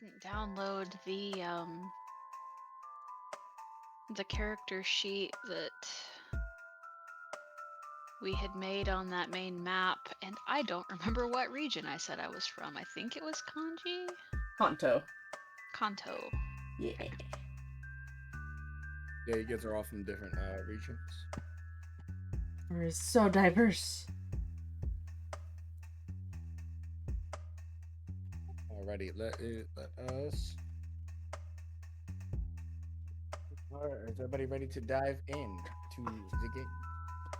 didn't download the character sheet that we had made on that main map, and I don't remember what region I said I was from. I think it was Kanji? Kanto. Kanto. Yeah. Yeah, you guys are all from different regions. We're so diverse. Alrighty, let us. Alright, is everybody ready to dive in to the game?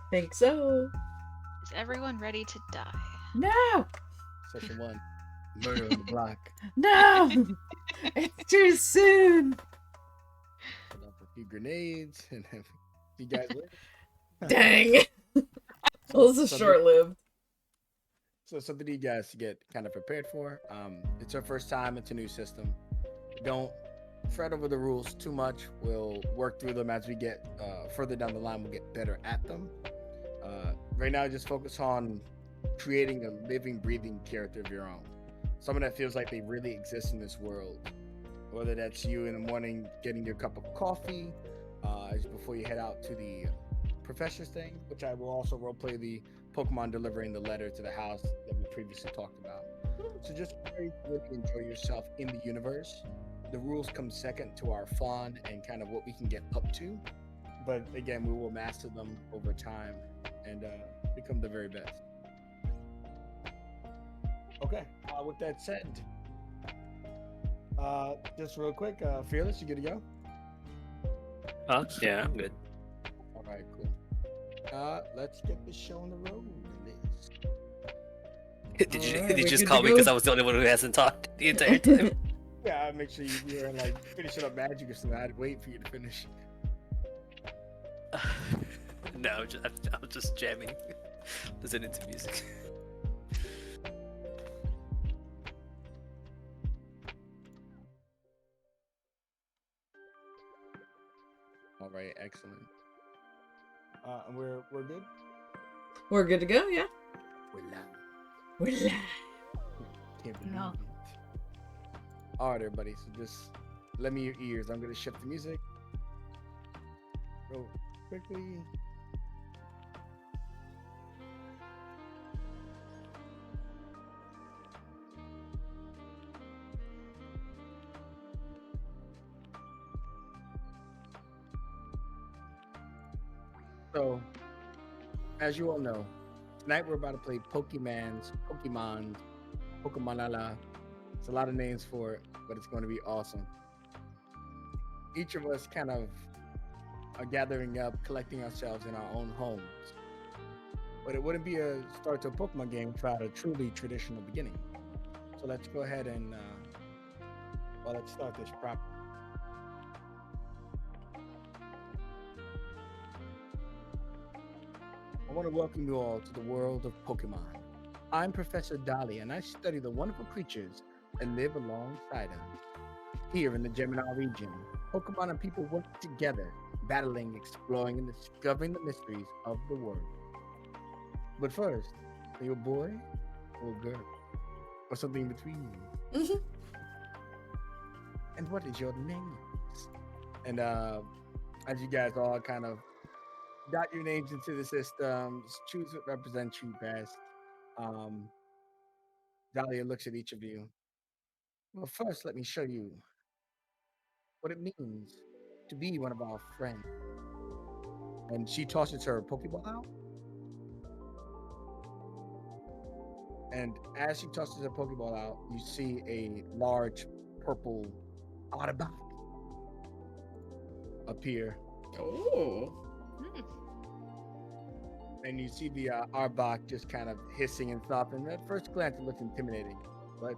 Think so. Is everyone ready to die? No! Session 1, murder on the block. No! It's too soon! Put up a few grenades, and then you guys win. Dang! This is short-lived. So something you guys to get kind of prepared for. It's our first time. It's a new system. Don't fret over the rules too much. We'll work through them as we get further down the line. We'll get better at them. Right now, just focus on creating a living, breathing character of your own. Someone that feels like they really exist in this world. Whether that's you in the morning getting your cup of coffee before you head out to the professor's thing, which I will also roleplay the Pokemon delivering the letter to the house that we previously talked about. So just really enjoy yourself in the universe. The rules come second to our fun and kind of what we can get up to. But again, we will master them over time and become the very best. Okay, with that said, just real quick, Fearless, you good to go? Yeah, I'm good. All right, cool. Let's get this show on the road, Liz. Did you Alright, did you we just good call to me go? because I was the only one who hasn't talked the entire time? Yeah, make sure you're like finishing up magic or something. I'd wait for you to finish. No, I'm just jamming, listening to music. All right, excellent. And we're good. We're good to go, yeah? We're live. We're live. Can't believe No. it. All right, everybody. So just lend me your ears. I'm gonna shift the music real quickly. So, as you all know, tonight we're about to play Pokeymanz, Pokemonala. It's a lot of names for it, but it's going to be awesome. Each of us kind of are gathering up, collecting ourselves in our own homes. But it wouldn't be a start to a Pokemon game without a truly traditional beginning. So let's go ahead and let's start this properly. I want to welcome you all to the world of Pokemon. I'm Professor Dolly, and I study the wonderful creatures that live alongside us. Here in the Gemini region, Pokemon and people work together, battling, exploring, and discovering the mysteries of the world. But first, are you a boy or a girl? Or something in between? Mhm. And what is your name? And as you guys all kind of dot your names into the systems, choose what represents you best. Dahlia looks at each of you. Well, first, let me show you what it means to be one of our friends. And she tosses her Pokeball out. And as she tosses her Pokeball out, you see a large purple Autobot appear. Oh. And you see the Arbok just kind of hissing and stuff. And at first glance, it looks intimidating. But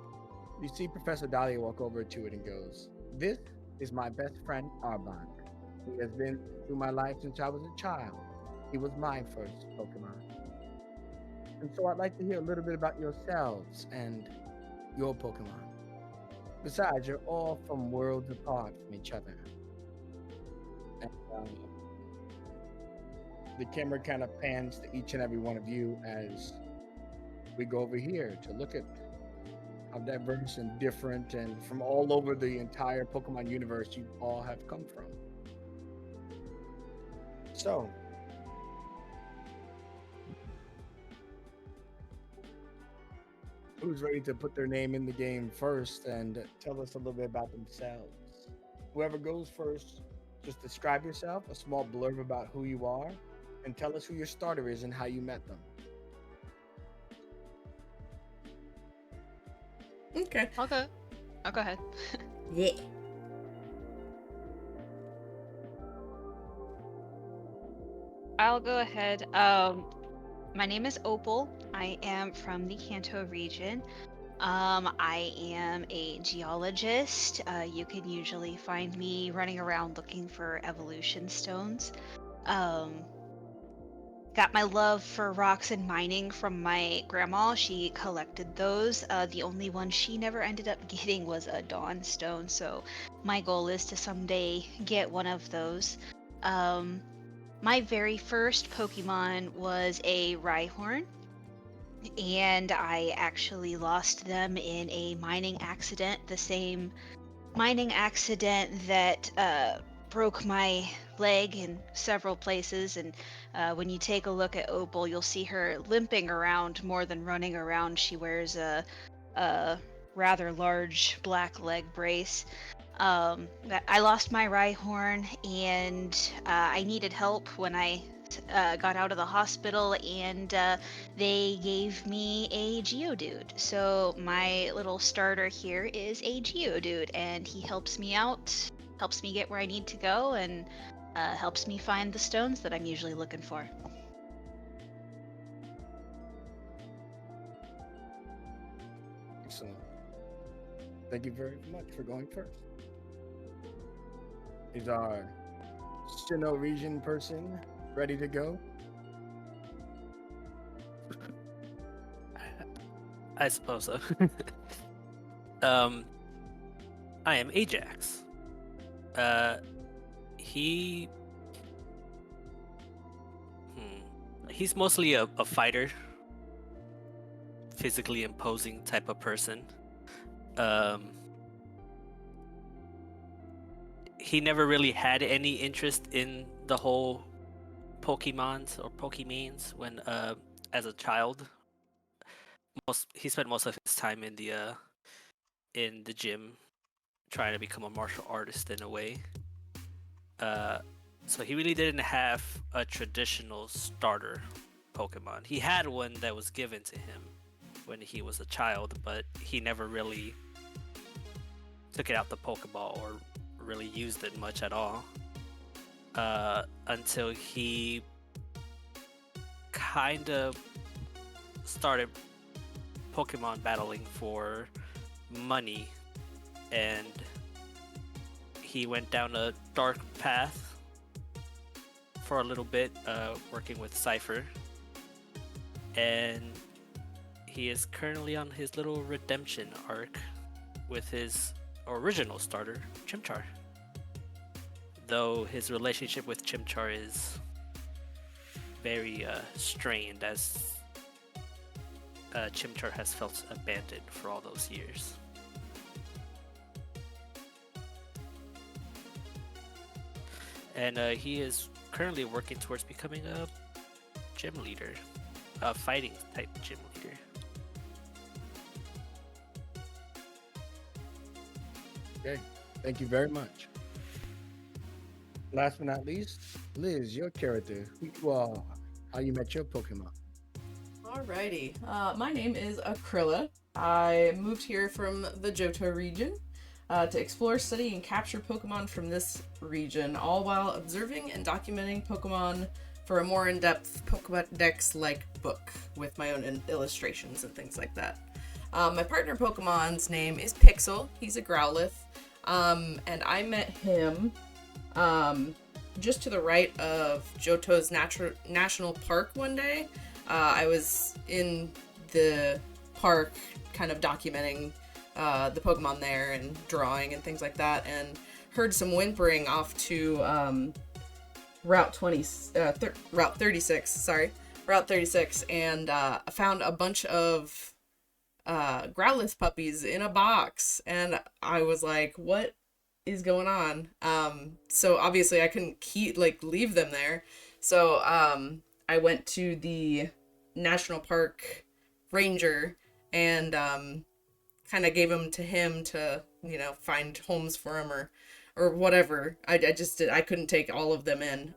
you see Professor Dahlia walk over to it and goes, "This is my best friend, Arbok. He has been through my life since I was a child. He was my first Pokemon. And so I'd like to hear a little bit about yourselves and your Pokemon. Besides, you're all from worlds apart from each other." And the camera kind of pans to each and every one of you as we go over here to look at how diverse and different and from all over the entire Pokemon universe you all have come from. So, who's ready to put their name in the game first and tell us a little bit about themselves? Whoever goes first, just describe yourself, a small blurb about who you are, and tell us who your starter is and how you met them. Okay. I'll go. I'll go ahead. Yeah. I'll go ahead. My name is Opal. I am from the Kanto region. I am a geologist. You can usually find me running around looking for evolution stones. Um, got my love for rocks and mining from my grandma. She collected those. The only one she never ended up getting was a dawn stone. So my goal is to someday get one of those. My very first Pokemon was a Rhyhorn, and I actually lost them in a mining accident, the same mining accident that broke my leg in several places. And when you take a look at Opal, you'll see her limping around more than running around. She wears a rather large black leg brace. I lost my Rhyhorn, and I needed help when I got out of the hospital, and they gave me a Geodude. So my little starter here is a Geodude, and he helps me out, helps me get where I need to go, and helps me find the stones that I'm usually looking for. Excellent. Thank you very much for going first. Is our Sinnoh region person ready to go? I suppose so. I am Ajax. He. He's mostly a fighter, physically imposing type of person. He never really had any interest in the whole Pokemons or Pokeymanz when, as a child. He spent most of his time in the gym, trying to become a martial artist in a way. So he really didn't have a traditional starter Pokemon. He had one that was given to him when he was a child, but he never really took it out the Pokeball or really used it much at all. Until he kind of started Pokemon battling for money, and he went down a dark path for a little bit, working with Cypher, and he is currently on his little redemption arc with his original starter, Chimchar. Though his relationship with Chimchar is very strained, as Chimchar has felt abandoned for all those years. And he is currently working towards becoming a gym leader, a fighting type gym leader. Okay, thank you very much. Last but not least, Liz, your character, who you are, how you met your Pokemon. Alrighty. My name is Akrilla. I moved here from the Johto region to explore, study, and capture Pokemon from this region, all while observing and documenting Pokemon for a more in-depth Pokédex-like book with my own illustrations and things like that. My partner Pokemon's name is Pixel. He's a Growlithe. And I met him just to the right of Johto's National Park one day. I was in the park kind of documenting the Pokemon there and drawing and things like that, and heard some whimpering off to Route 36, and found a bunch of Growlithe puppies in a box, and I was like, what is going on? So obviously I couldn't leave them there. So I went to the national park ranger and kind of gave them to him to, find homes for him or whatever. I just I couldn't take all of them in.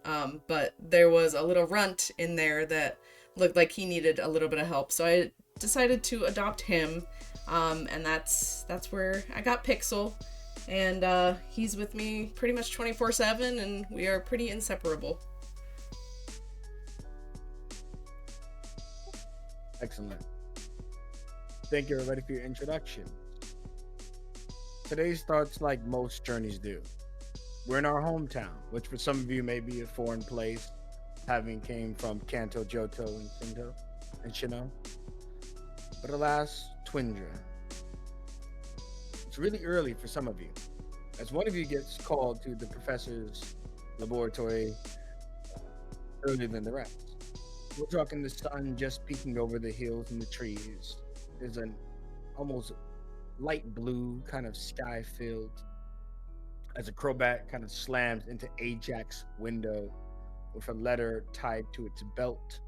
But there was a little runt in there that looked like he needed a little bit of help. So I decided to adopt him. And that's where I got Pixel. And he's with me pretty much 24/7, and we are pretty inseparable. Excellent. Thank you, everybody, for your introduction. Today starts like most journeys do. We're in our hometown, which for some of you may be a foreign place, having came from Kanto, Johto, and Sinto, and Shino. But alas, Twindra. It's really early for some of you, as one of you gets called to the professor's laboratory earlier than the rest. We're talking the sun just peeking over the hills and the trees. There's an almost light blue kind of sky filled as a Crobat kind of slams into Ajax's window with a letter tied to its belt.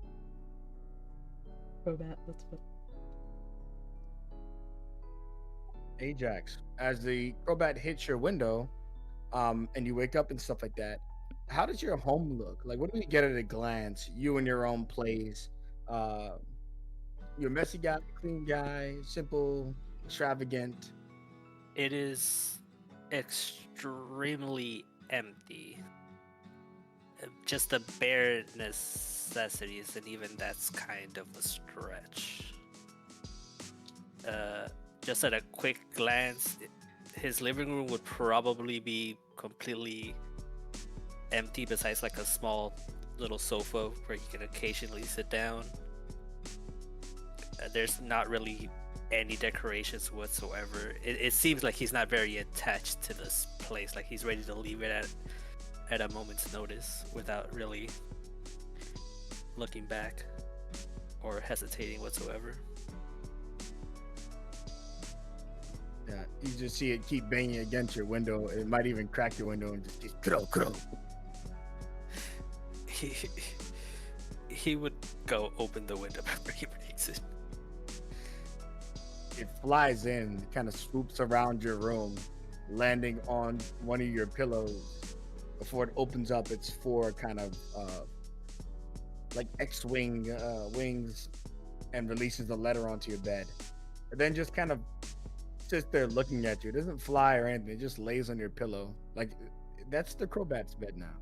Crobat, let's put. Ajax, as the Crobat hits your window, and you wake up and stuff like that, how does your home look? Like, what do we get at a glance? You in your own place. Uh, you're a messy guy, clean guy, simple, extravagant. It is extremely empty. Just the bare necessities, and even that's kind of a stretch. Just at a quick glance, his living room would probably be completely empty, besides like a small little sofa where he can occasionally sit down. There's not really any decorations whatsoever. It seems like he's not very attached to this place, like he's ready to leave it at a moment's notice without really looking back or hesitating whatsoever. Yeah, you just see it keep banging against your window. It might even crack your window and just keep crow. He would go open the window before he breaks it. It flies in, kind of swoops around your room, landing on one of your pillows before it opens up its four kind of like X-wing wings and releases the letter onto your bed. And then just kind of sits there looking at you. It doesn't fly or anything. It just lays on your pillow. Like, that's the Crobat's bed now.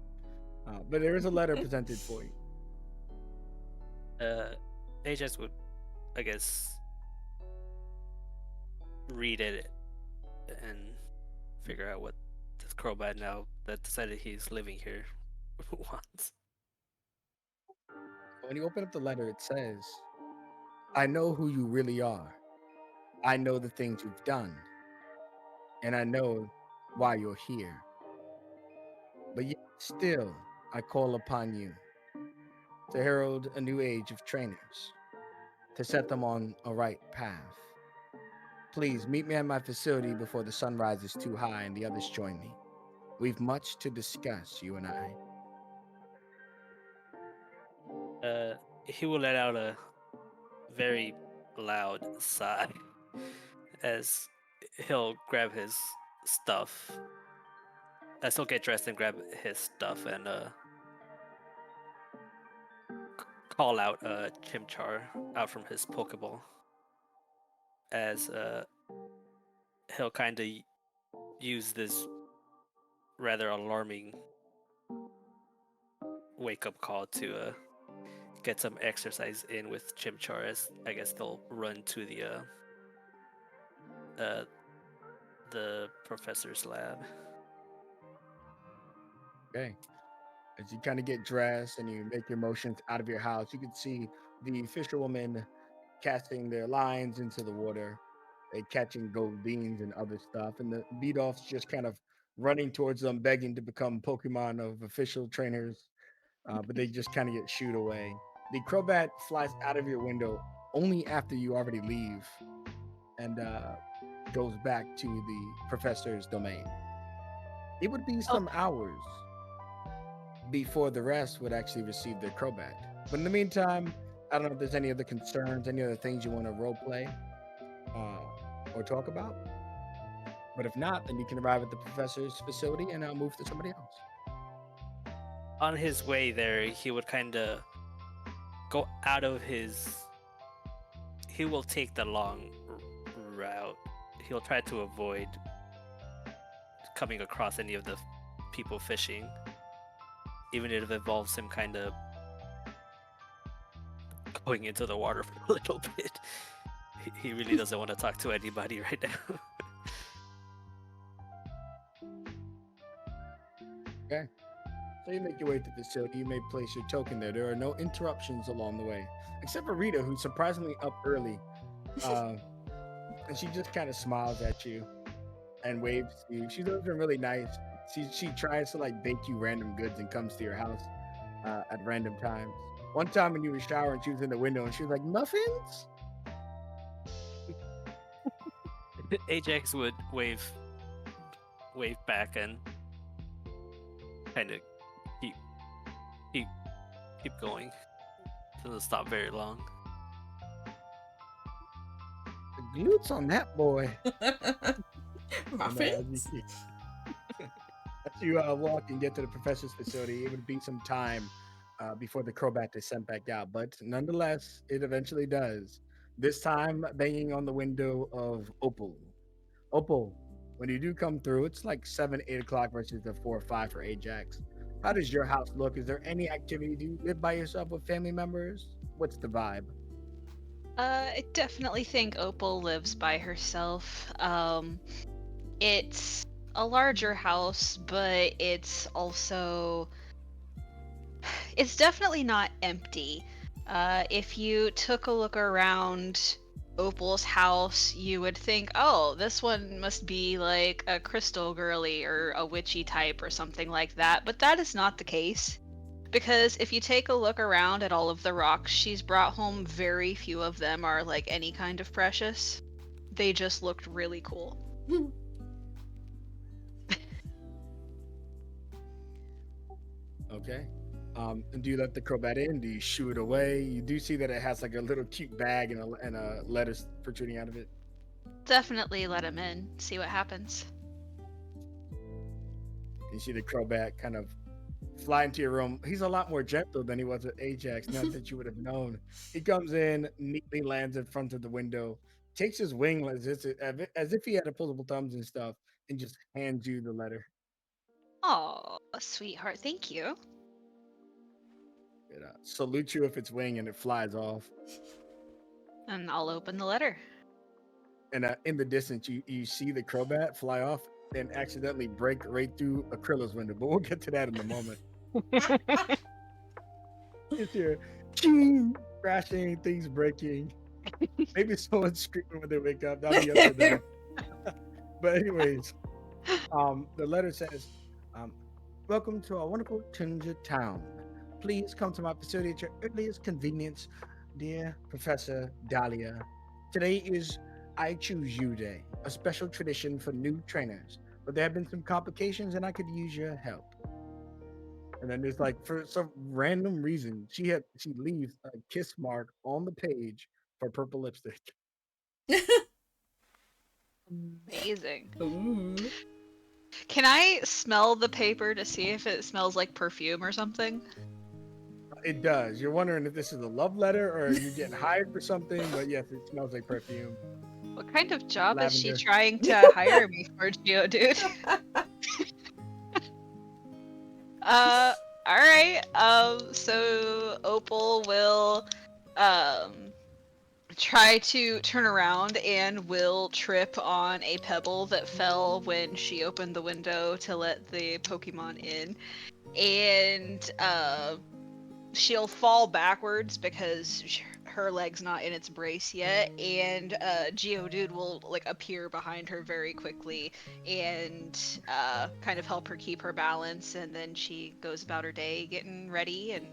But there is a letter presented for you. Ajax would, I guess, read it and figure out what this Crobat, now that decided he's living here, wants. When you open up the letter, it says, I know who you really are. I know the things you've done. And I know why you're here. But yet still, I call upon you to herald a new age of trainers, to set them on a right path. Please meet me at my facility before the sun rises too high and the others join me. We've much to discuss, you and I. He will let out a very loud sigh as he'll grab his stuff. As he'll get dressed and grab his stuff and call out Chimchar out from his Pokeball. As he'll kind of use this rather alarming wake-up call to get some exercise in with Chimchar, as I guess they'll run to the professor's lab. Okay. As you kind of get dressed and you make your motions out of your house, you can see the fisherwoman casting their lines into the water, catching gold beans and other stuff, and the beat-offs just kind of running towards them, begging to become Pokemon of official trainers, but they just kind of get shooed away. The Crobat flies out of your window only after you already leave, and goes back to the professor's domain. It would be Oh, some hours before the rest would actually receive their Crobat. But in the meantime, I don't know if there's any other concerns, any other things you want to role play or talk about. But if not, then you can arrive at the professor's facility and move to somebody else. On his way there, he would kind of go out of his. He will take the long route. He'll try to avoid coming across any of the people fishing, even if it involves him kind of going into the water for a little bit. He really doesn't want to talk to anybody right now. Okay. So you make your way to the facility. You may place your token there. There are no interruptions along the way, except for Rita, who's surprisingly up early. And she just kind of smiles at you and waves to you. She's always been really nice. She tries to like bake you random goods and comes to your house at random times. One time when you were showering, she was in the window and she was like, "Muffins?" Ajax would wave back and kind of keep keep going. Doesn't stop very long. The glutes on that boy. Muffins? As you walk and get to the professor's facility, it would be some time before the Crobat is sent back out. But nonetheless, it eventually does. This time, banging on the window of Opal. Opal, when you do come through, it's like 7, 8 o'clock versus the 4 or 5 for Ajax. How does your house look? Is there any activity? Do you live by yourself with family members? What's the vibe? I definitely think Opal lives by herself. It's a larger house, but it's also it's definitely not empty. If you took a look around Opal's house, you would think, oh, this one must be like a crystal girly or a witchy type or something like that, but that is not the case. Because if you take a look around at all of the rocks she's brought home, very few of them are like any kind of precious. They just looked really cool. Okay. And do you let the Crobat in? Do you shoo it away? You do see that it has like a little cute bag and a lettuce protruding out of it. Definitely let him in, see what happens. You see the Crobat kind of fly into your room. He's a lot more gentle than he was with Ajax, not that you would have known. He comes in, neatly lands in front of the window, takes his wing as if he had opposable thumbs and stuff, and just hands you the letter. Oh, sweetheart, thank you. It salutes you if it's wing and it flies off. And I'll open the letter. And in the distance, you see the Crobat fly off and accidentally break right through Acrilla's window. But we'll get to that in a moment. It's your ching, crashing, things breaking. Maybe someone's screaming when they wake up. That'll be up to them. But anyways, the letter says, "Welcome to our wonderful Tunja town. Please come to my facility at your earliest convenience, dear Professor Dahlia. Today is I Choose You Day, a special tradition for new trainers. But there have been some complications and I could use your help." And then there's like, for some random reason, she leaves a kiss mark on the page for purple lipstick. Amazing. Ooh. Can I smell the paper to see if it smells like perfume or something? It does. You're wondering if this is a love letter or you're getting hired for something, but yes, it smells like perfume. What kind of job is she Lavender. trying to hire me for, Geodude? Alright. So Opal will try to turn around and will trip on a pebble that fell when she opened the window to let the Pokemon in. And she'll fall backwards because her leg's not in its brace yet, and Geodude will like appear behind her very quickly and kind of help her keep her balance, and then she goes about her day getting ready, and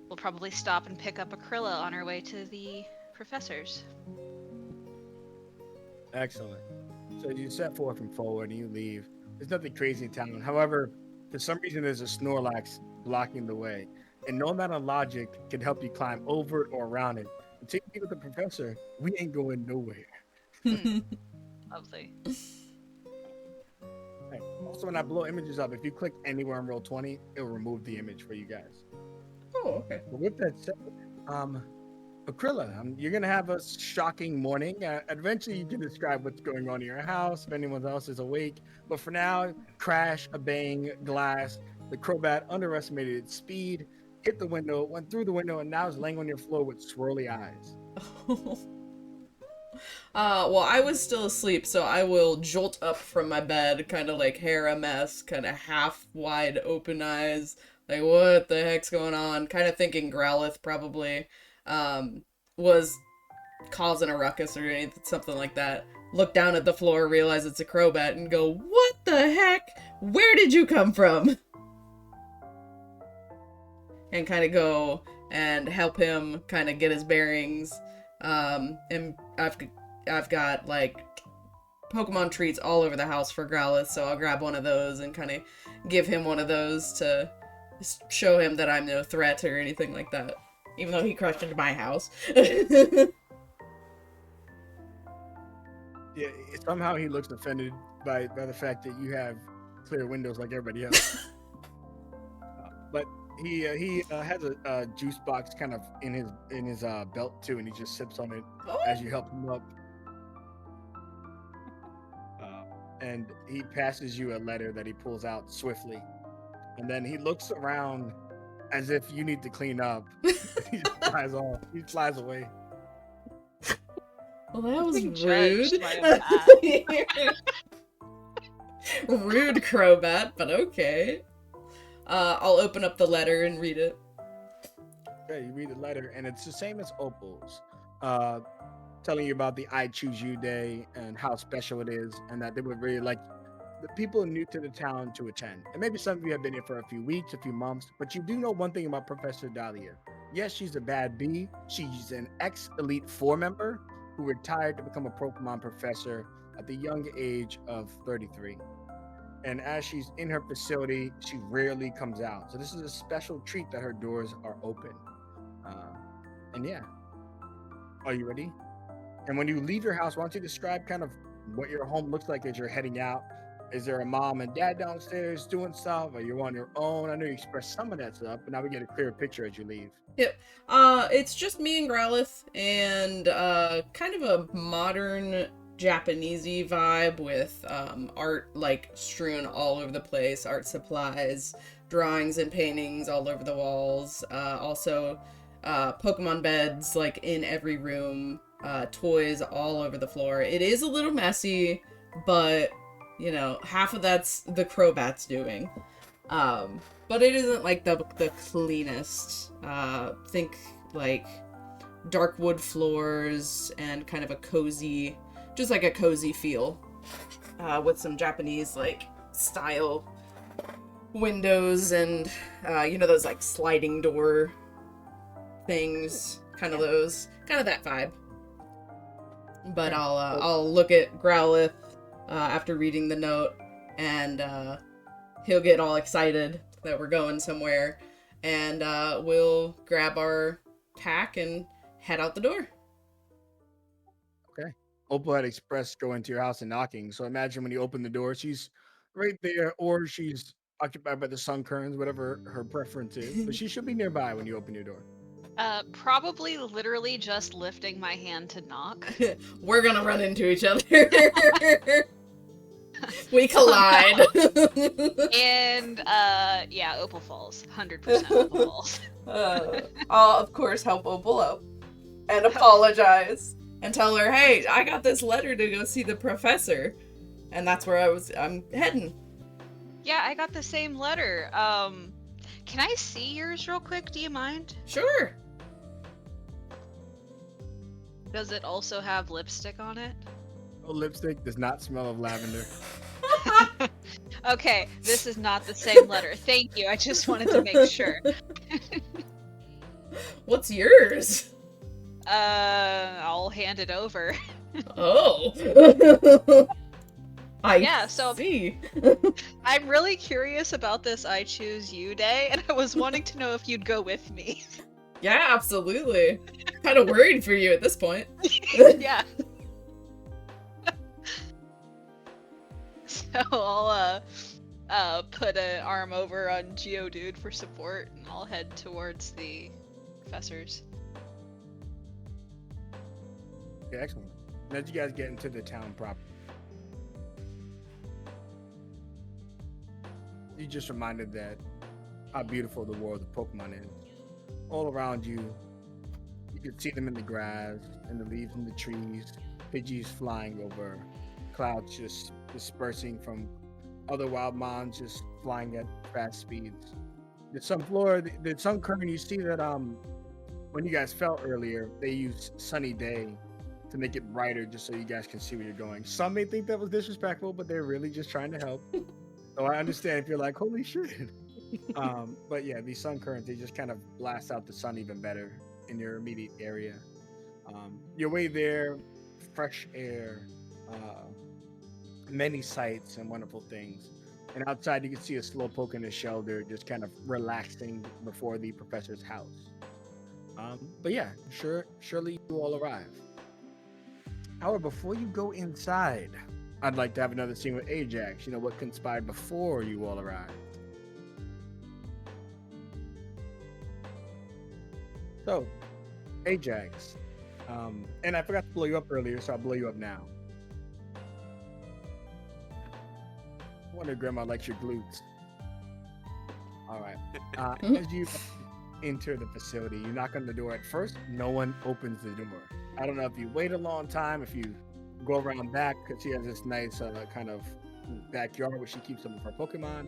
we'll probably stop and pick up Aquila on her way to the professor's. Excellent. So you set forth and forward and you leave. There's nothing crazy in town. However, for some reason, there's a Snorlax blocking the way. And no amount of logic can help you climb over it or around it. Until you meet with the professor, we ain't going nowhere. Lovely. Right. Also, when I blow images up, if you click anywhere on roll 20, it'll remove the image for you guys. Oh, okay. But with that said, Aquila, you're gonna have a shocking morning. Eventually, you can describe what's going on in your house if anyone else is awake. But for now, crash, a bang, glass. The Crobat underestimated its speed, hit the window, went through the window, and now is laying on your floor with swirly eyes. Well, I was still asleep, so I will jolt up from my bed, kind of like hair a mess, kind of half wide open eyes, like what the heck's going on? Kind of thinking Growlithe probably was causing a ruckus or anything, something like that. Look down at the floor, realize it's a Crobat, and go, what the heck? Where did you come from? And kind of go and help him kind of get his bearings. And I've got like Pokemon treats all over the house for Growlithe, so I'll grab one of those and kind of give him one of those to show him that I'm no threat or anything like that. Even though he crushed into my house. Yeah, somehow he looks offended by the fact that you have clear windows like everybody else. But he has a juice box kind of in his belt too, and he just sips on it as you help him up. And he passes you a letter that he pulls out swiftly, and then he looks around as if you need to clean up. He just flies off. He flies away. Well, that was Being rude. judged by a bat. Rude Crobat, but okay. I'll open up the letter and read it. Okay, you read the letter, and it's the same as Opal's, telling you about the I Choose You Day and how special it is, and that they would really like the people new to the town to attend. And maybe some of you have been here for a few weeks, a few months, but you do know one thing about Professor Dahlia. Yes, she's a bad bee. She's an ex-Elite Four member who retired to become a Pokemon professor at the young age of 33. And as she's in her facility, she rarely comes out. So this is a special treat that her doors are open. And yeah, are you ready? And when you leave your house, why don't you describe kind of what your home looks like as you're heading out? Is there a mom and dad downstairs doing stuff? Are you on your own? I know you expressed some of that stuff, but now we get a clearer picture as you leave. Yep. It's just me and Growlithe, and kind of a modern Japanesey vibe with art like strewn all over the place, art supplies, drawings and paintings all over the walls. Also, Pokemon beds like in every room, toys all over the floor. It is a little messy, but you know, half of that's the Crobat's doing. But it isn't like the cleanest. Think like dark wood floors and kind of a cozy, just like a cozy feel, with some Japanese like style windows and you know, those like sliding door things, kind of that vibe. But I'll look at Growlithe after reading the note, and he'll get all excited that we're going somewhere, and we'll grab our pack and head out the door. Okay. Opal had expressed going to your house and knocking. So imagine when you open the door, she's right there, or she's occupied by the sun curtains, whatever her preference is. But she should be nearby when you open your door. Probably literally just lifting my hand to knock. We're gonna run into each other. We collide. And yeah, Opal falls. 100% Opal falls. I'll of course help Opal up and apologize and tell her, hey, I got this letter to go see the professor, and that's where I'm heading. Yeah, I got the same letter. Can I see yours real quick? Do you mind? Sure. Does it also have lipstick on it? Oh, lipstick does not smell of lavender. Okay, this is not the same letter. Thank you. I just wanted to make sure. What's yours? I'll hand it over. Oh. I Yeah, so see. I'm really curious about this I Choose You Day, and I was wanting to know if you'd go with me. Yeah, absolutely. Kind of worried for you at this point. Yeah. So I'll put an arm over on Geodude for support, and I'll head towards the professors. Okay, excellent. And as you guys get into the town proper, you just reminded that how beautiful the world of Pokemon is. All around you, you can see them in the grass, and the leaves in the trees, Pidgeys flying over, clouds just dispersing from other wild mons just flying at fast speeds. The Sunflora, the Sun Current, you see that when you guys fell earlier, they used Sunny Day to make it brighter just so you guys can see where you're going. Some may think that was disrespectful, but they're really just trying to help. So I understand if you're like, holy shit. But yeah, these sun currents, they just kind of blast out the sun even better in your immediate area. Your way there, fresh air, uh, many sights and wonderful things. And outside, you can see a slowpoke in a shelter, just kind of relaxing before the professor's house. But yeah, surely you all arrive. However, before you go inside, I'd like to have another scene with Ajax. You know what conspired before you all arrived. So, Ajax, and I forgot to blow you up earlier, so I'll blow you up now. I wonder if Grandma likes your glutes. All right. As you enter the facility, you knock on the door. At first, no one opens the door. I don't know if you wait a long time, if you go around back, because she has this nice kind of backyard where she keeps some of her Pokemon.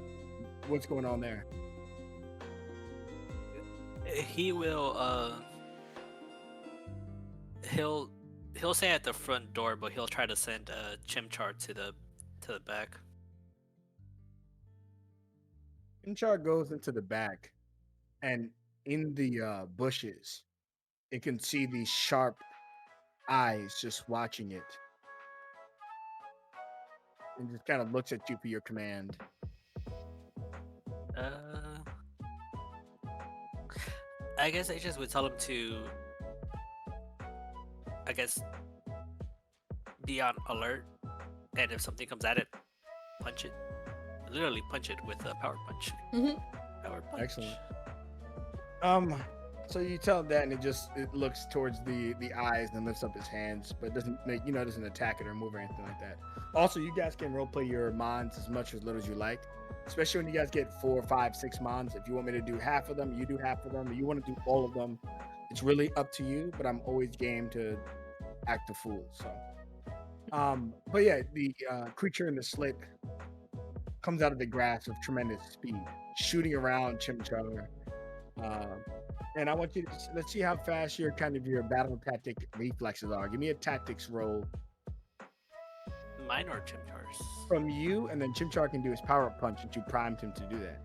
What's going on there? He will he'll stay at the front door, but he'll try to send Chimchar to the back. Chimchar goes into the back, and in the bushes, it can see these sharp eyes just watching it, and just kind of looks at you for your command. I guess I just would tell him to, I guess, be on alert, and if something comes at it, punch it. Literally punch it with a power punch. Power punch. Excellent. So you tell him that, and it looks towards the eyes and lifts up his hands, but doesn't make doesn't attack it or move or anything like that. Also, you guys can roleplay your mons as much or as little as you like, especially when you guys get 4, 5, 6 mons. If you want me to do half of them, you do half of them. If you want to do all of them, it's really up to you. But I'm always game to act a fool. So, but yeah, the creature in the slit comes out of the grass with tremendous speed, shooting around Chimchar. And I want you to let's see how fast your battle tactic reflexes are. Give me a tactics roll Mine or Chimchar's? from you, and then Chimchar can do his power up punch, and you primed him to do that.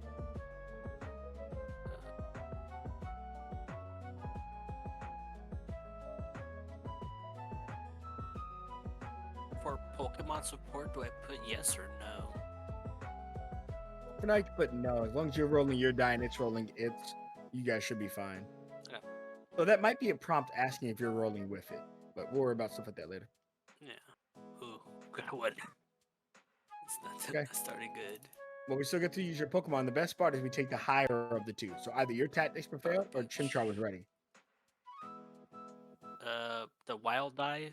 For Pokemon support, do I put yes or no? For now, you can put no. As long as you're rolling your die and it's rolling its, you guys should be fine. Yeah. So that might be a prompt asking if you're rolling with it, but we'll worry about stuff like that later. Yeah. Ooh, got a 1. It's not starting good. But we still get to use your Pokemon. The best part is we take the higher of the two. So either your tactics prevailed or Chimchar was ready. The wild die,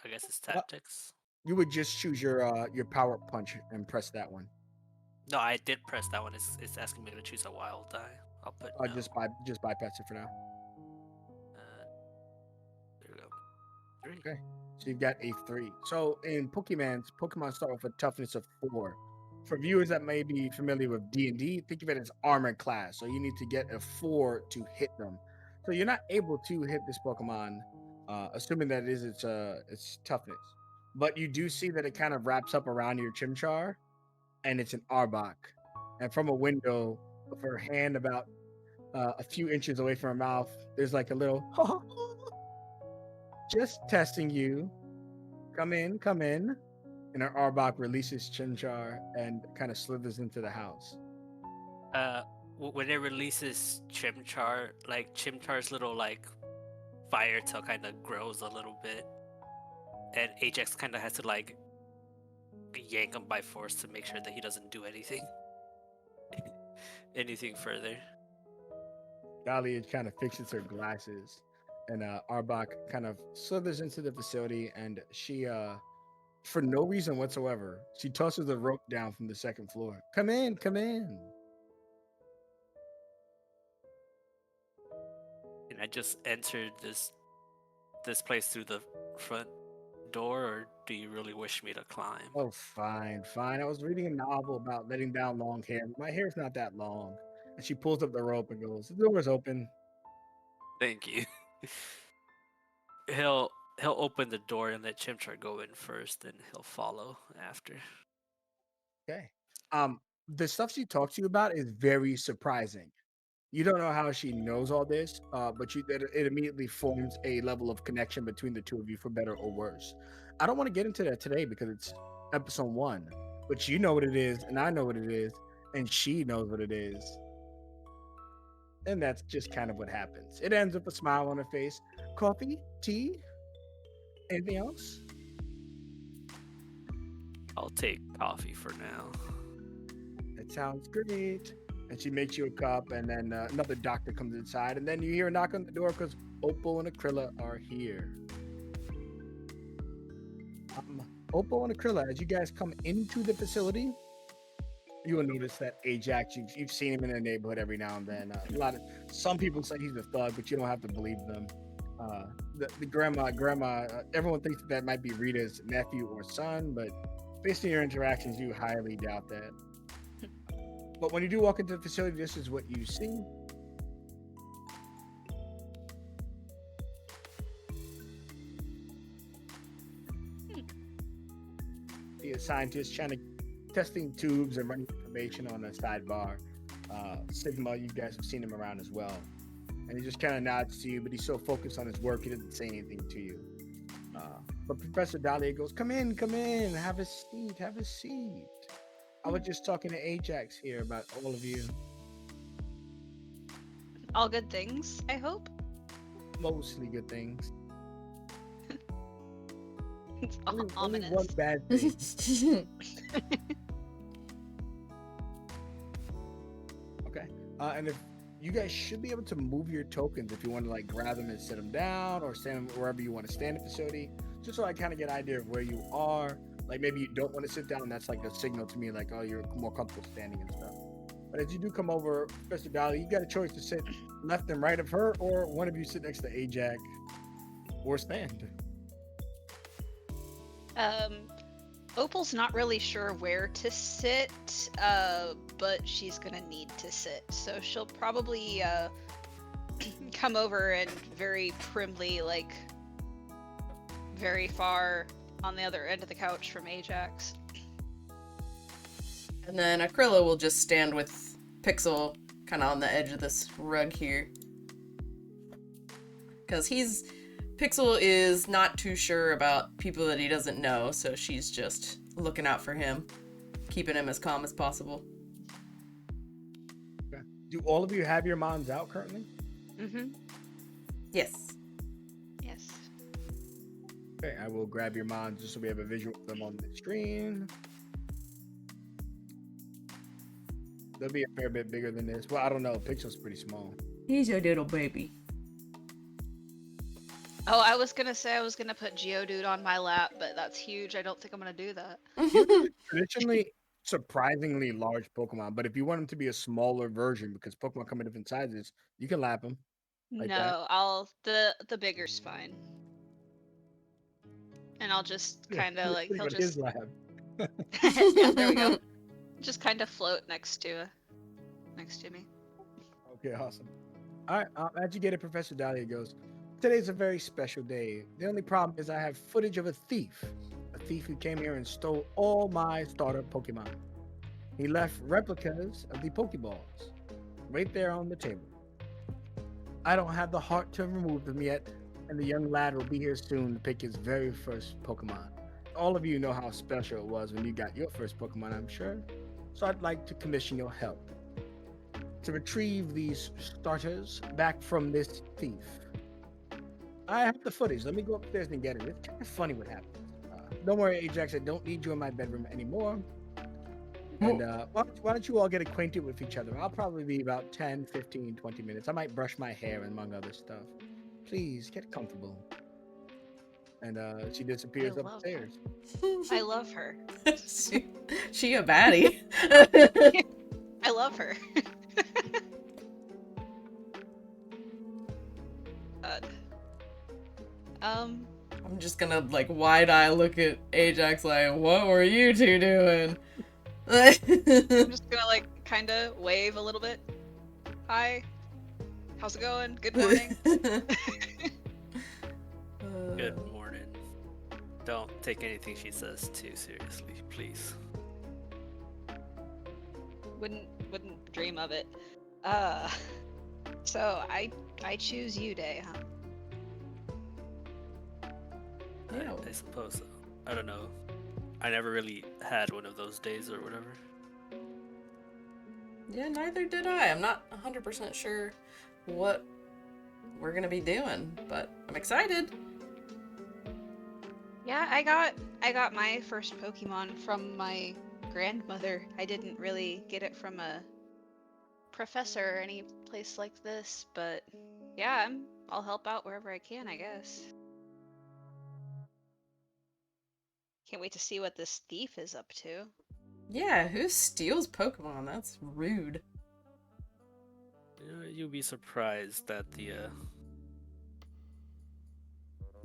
I guess it's tactics. You would just choose your power punch and press that one. No, I did press that one. It's asking me to choose a wild die. I'll put no. Just bypass it for now. There we go. 3. Okay. So you've got a 3. So in Pokemon start with a toughness of 4. For viewers that may be familiar with D&D, think of it as armor class. So you need to get a 4 to hit them. So you're not able to hit this Pokemon, assuming that it is its toughness. But you do see that it kind of wraps up around your Chimchar, and it's an Arbok. And from a window, with her hand about a few inches away from her mouth, there's like a little just testing you. Come in, come in. And her Arbok releases Chimchar and kind of slithers into the house. When it releases Chimchar, like Chimchar's little like fire tail kind of grows a little bit, and Ajax kind of has to like yank him by force to make sure that he doesn't do anything, anything further. Dahlia kind of fixes her glasses, and Arbok kind of slithers into the facility, and she, for no reason whatsoever, she tosses the rope down from the second floor. Come in, come in. And I just entered this place through the front door, or do you really wish me to climb? Oh, fine, fine. I was reading a novel about letting down long hair. My hair's not that long. And she pulls up the rope and goes, the door's open. Thank you. He'll open the door and let Chimchar go in first, and he'll follow after. Okay. The stuff she talks to you about is very surprising. You don't know how she knows all this, but it immediately forms a level of connection between the two of you, for better or worse. I don't want to get into that today because it's episode 1, but you know what it is, and I know what it is, and she knows what it is. And that's just kind of what happens. It ends with a smile on her face. Coffee? Tea? Anything else? I'll take coffee for now. That sounds great. And she makes you a cup, and then another doctor comes inside, and then you hear a knock on the door because Opal and Akrilla are here. Opal and Akrilla, as you guys come into the facility, you will notice that Ajax, you've seen him in the neighborhood every now and then. Some people say he's a thug, but you don't have to believe them. The grandma, everyone thinks that might be Rita's nephew or son, but based on your interactions, you highly doubt that. But when you do walk into the facility, this is what you see. The scientist trying to testing tubes and running information on a sidebar. Sigma, you guys have seen him around as well. And he just kind of nods to you, but he's so focused on his work, he doesn't say anything to you. But Professor Dahlia goes, come in, have a seat. I was just talking to Ajax here about all of you. All good things, I hope. Mostly good things. It's Only ominous. one bad thing. Okay. And if you guys should be able to move your tokens if you want to like grab them and sit them down, or stand them wherever you want to stand in the facility, just so I kind of get an idea of where you are. Like maybe you don't want to sit down, that's like a signal to me like, oh, you're more comfortable standing and stuff. But as you do come over, Professor Dahlia, you got a choice to sit left and right of her, or one of you sit next to Ajax, or stand. Opal's not really sure where to sit, but she's gonna need to sit. So she'll probably come over and very primly, like, very far on the other end of the couch from Ajax. And then Akrilla will just stand with Pixel kind of on the edge of this rug here. Because Pixel is not too sure about people that he doesn't know, so she's just looking out for him, keeping him as calm as possible. Okay. Do all of you have your mons out currently? Mm-hmm. Yes. Yes. Okay, I will grab your mons just so we have a visual of them on the screen. They'll be a fair bit bigger than this. Well, I don't know. Pixel's pretty small. He's a little baby. Oh, I was gonna say I was gonna put Geodude on my lap, but that's huge. I don't think I'm gonna do that. Traditionally, surprisingly large Pokemon, but if you want them to be a smaller version, because Pokemon come in different sizes, you can lap them. Like No, the bigger's fine. And I'll just kind of like he'll just his lab. yeah, there we go. Just kind of float next to me. Okay, awesome. All right, as you get it, Professor Dahlia goes, today's a very special day. The only problem is I have footage of a thief who came here and stole all my starter Pokemon. He left replicas of the Pokeballs right there on the table. I don't have the heart to remove them yet, and the young lad will be here soon to pick his very first Pokemon. all of you know how special it was when you got your first Pokemon, I'm sure. So I'd like to commission your help to retrieve these starters back from this thief. I have the footage. Let me go upstairs and get it. It's kind of funny what happened. Don't worry, Ajax. I don't need you in my bedroom anymore. And why don't you all get acquainted with each other? I'll probably be about 10, 15, 20 minutes. I might brush my hair, among other stuff. Please, get comfortable. And she disappears I love upstairs. I love her. she a baddie. I love her. God. I'm just gonna like wide eye look at Ajax like, what were you two doing? I'm just gonna like kind of wave a little bit. Hi. How's it going? Good morning. Good morning. Don't take anything she says too seriously, please. Wouldn't dream of it. So I choose you, Day, huh? Yeah. I suppose so. I don't know. I never really had one of those days or whatever. Yeah, neither did I. I'm not 100% sure what we're gonna be doing, but I'm excited. Yeah, I got my first Pokemon from my grandmother. I didn't really get it from a professor or any place like this, but yeah, I'll help out wherever I can, I guess. Can't wait to see what this thief is up to. Yeah, who steals Pokemon? That's rude. You'll be surprised at the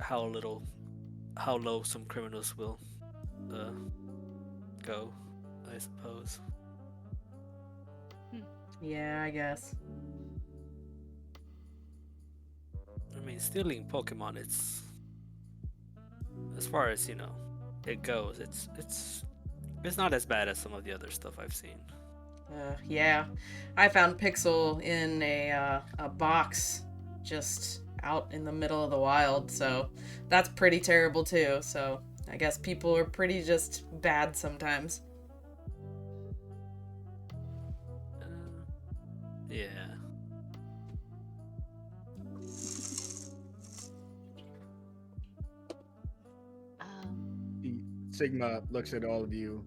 how low some criminals will go, I suppose. Yeah, I guess. I mean, stealing Pokemon, it's as far as it goes. It's not as bad as some of the other stuff I've seen. Yeah, I found Pixel in a box just out in the middle of the wild, so that's pretty terrible too. So I guess people are pretty just bad sometimes. Yeah. Sigma looks at all of you.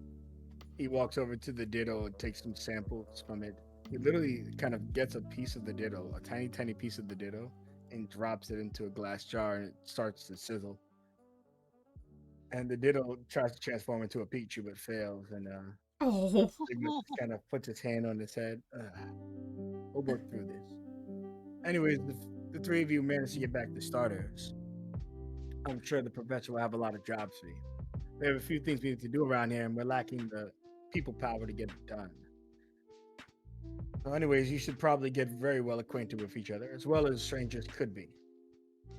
He walks over to the Ditto and takes some samples from it. He literally kind of gets a piece of the Ditto, a tiny, tiny piece of the Ditto, and drops it into a glass jar, and it starts to sizzle. And the Ditto tries to transform into a Pichu, but fails. And Oh, Sigma just kind of puts his hand on his head. We'll work through this. Anyways, the three of you manage to get back the starters. I'm sure the professor will have a lot of jobs for you. We have a few things we need to do around here, and we're lacking the people power to get it done. So anyways, you should probably get very well acquainted with each other, as well as strangers could be.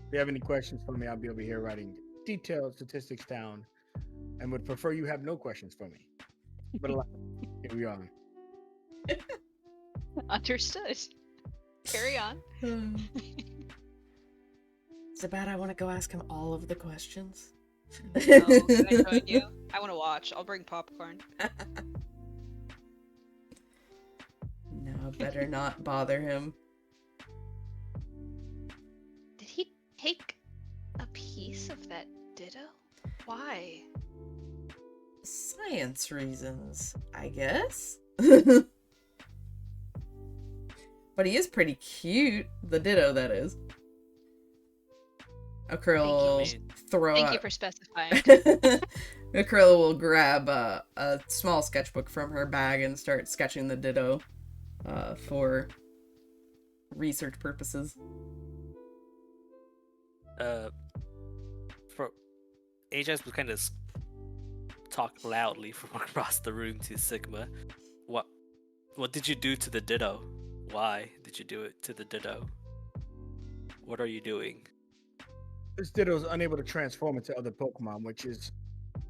If you have any questions for me, I'll be over here writing detailed statistics down, and would prefer you have no questions for me. But here we are. Understood. Carry on. Is it bad I want to go ask him all of the questions? No, can I join you? I want to watch. I'll bring popcorn. No, better not bother him. Did he take a piece of that Ditto? Why? Science reasons, I guess. But he is pretty cute. The Ditto, that is. Akrill will throw Thank out... you for specifying. Akrill will grab a small sketchbook from her bag and start sketching the Ditto for research purposes. For Ajax would kind of talk loudly from across the room to Sigma. What did you do to the Ditto? Why did you do it to the Ditto? What are you doing? This Ditto is unable to transform into other Pokemon, which is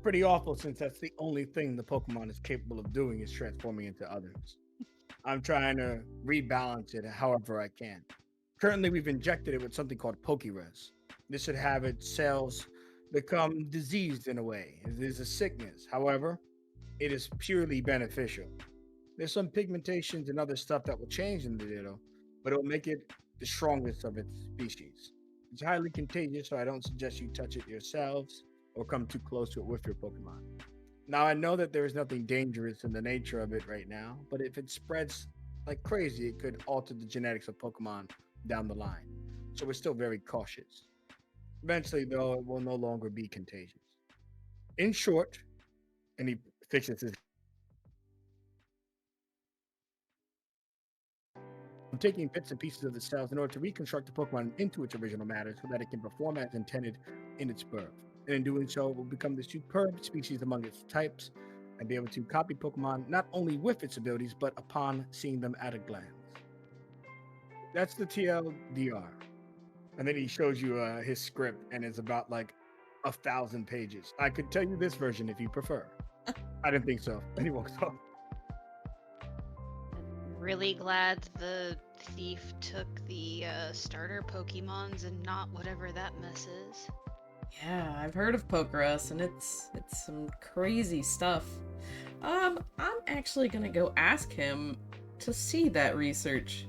pretty awful since that's the only thing the Pokemon is capable of doing is transforming into others. I'm trying to rebalance it however I can. Currently, we've injected it with something called Pokeymanz. This should have its cells become diseased in a way. It is a sickness. However, it is purely beneficial. There's some pigmentations and other stuff that will change in the Ditto, but it will make it the strongest of its species. It's highly contagious, so I don't suggest you touch it yourselves or come too close to it with your Pokemon. Now, I know that there is nothing dangerous in the nature of it right now, but if it spreads like crazy, it could alter the genetics of Pokemon down the line. So we're still very cautious. Eventually, though, it will no longer be contagious. In short, and he fixes his. I'm taking bits and pieces of the cells in order to reconstruct the Pokemon into its original matter so that it can perform as intended in its birth. And in doing so, it will become the superb species among its types and be able to copy Pokemon not only with its abilities, but upon seeing them at a glance. That's the TLDR. And then he shows you his script, and it's about like 1,000 pages. I could tell you this version if you prefer. I didn't think so. And he walks off. Really glad the thief took the starter Pokemons and not whatever that mess is. Yeah, I've heard of Pokerus, and it's some crazy stuff. I'm actually gonna go ask him to see that research.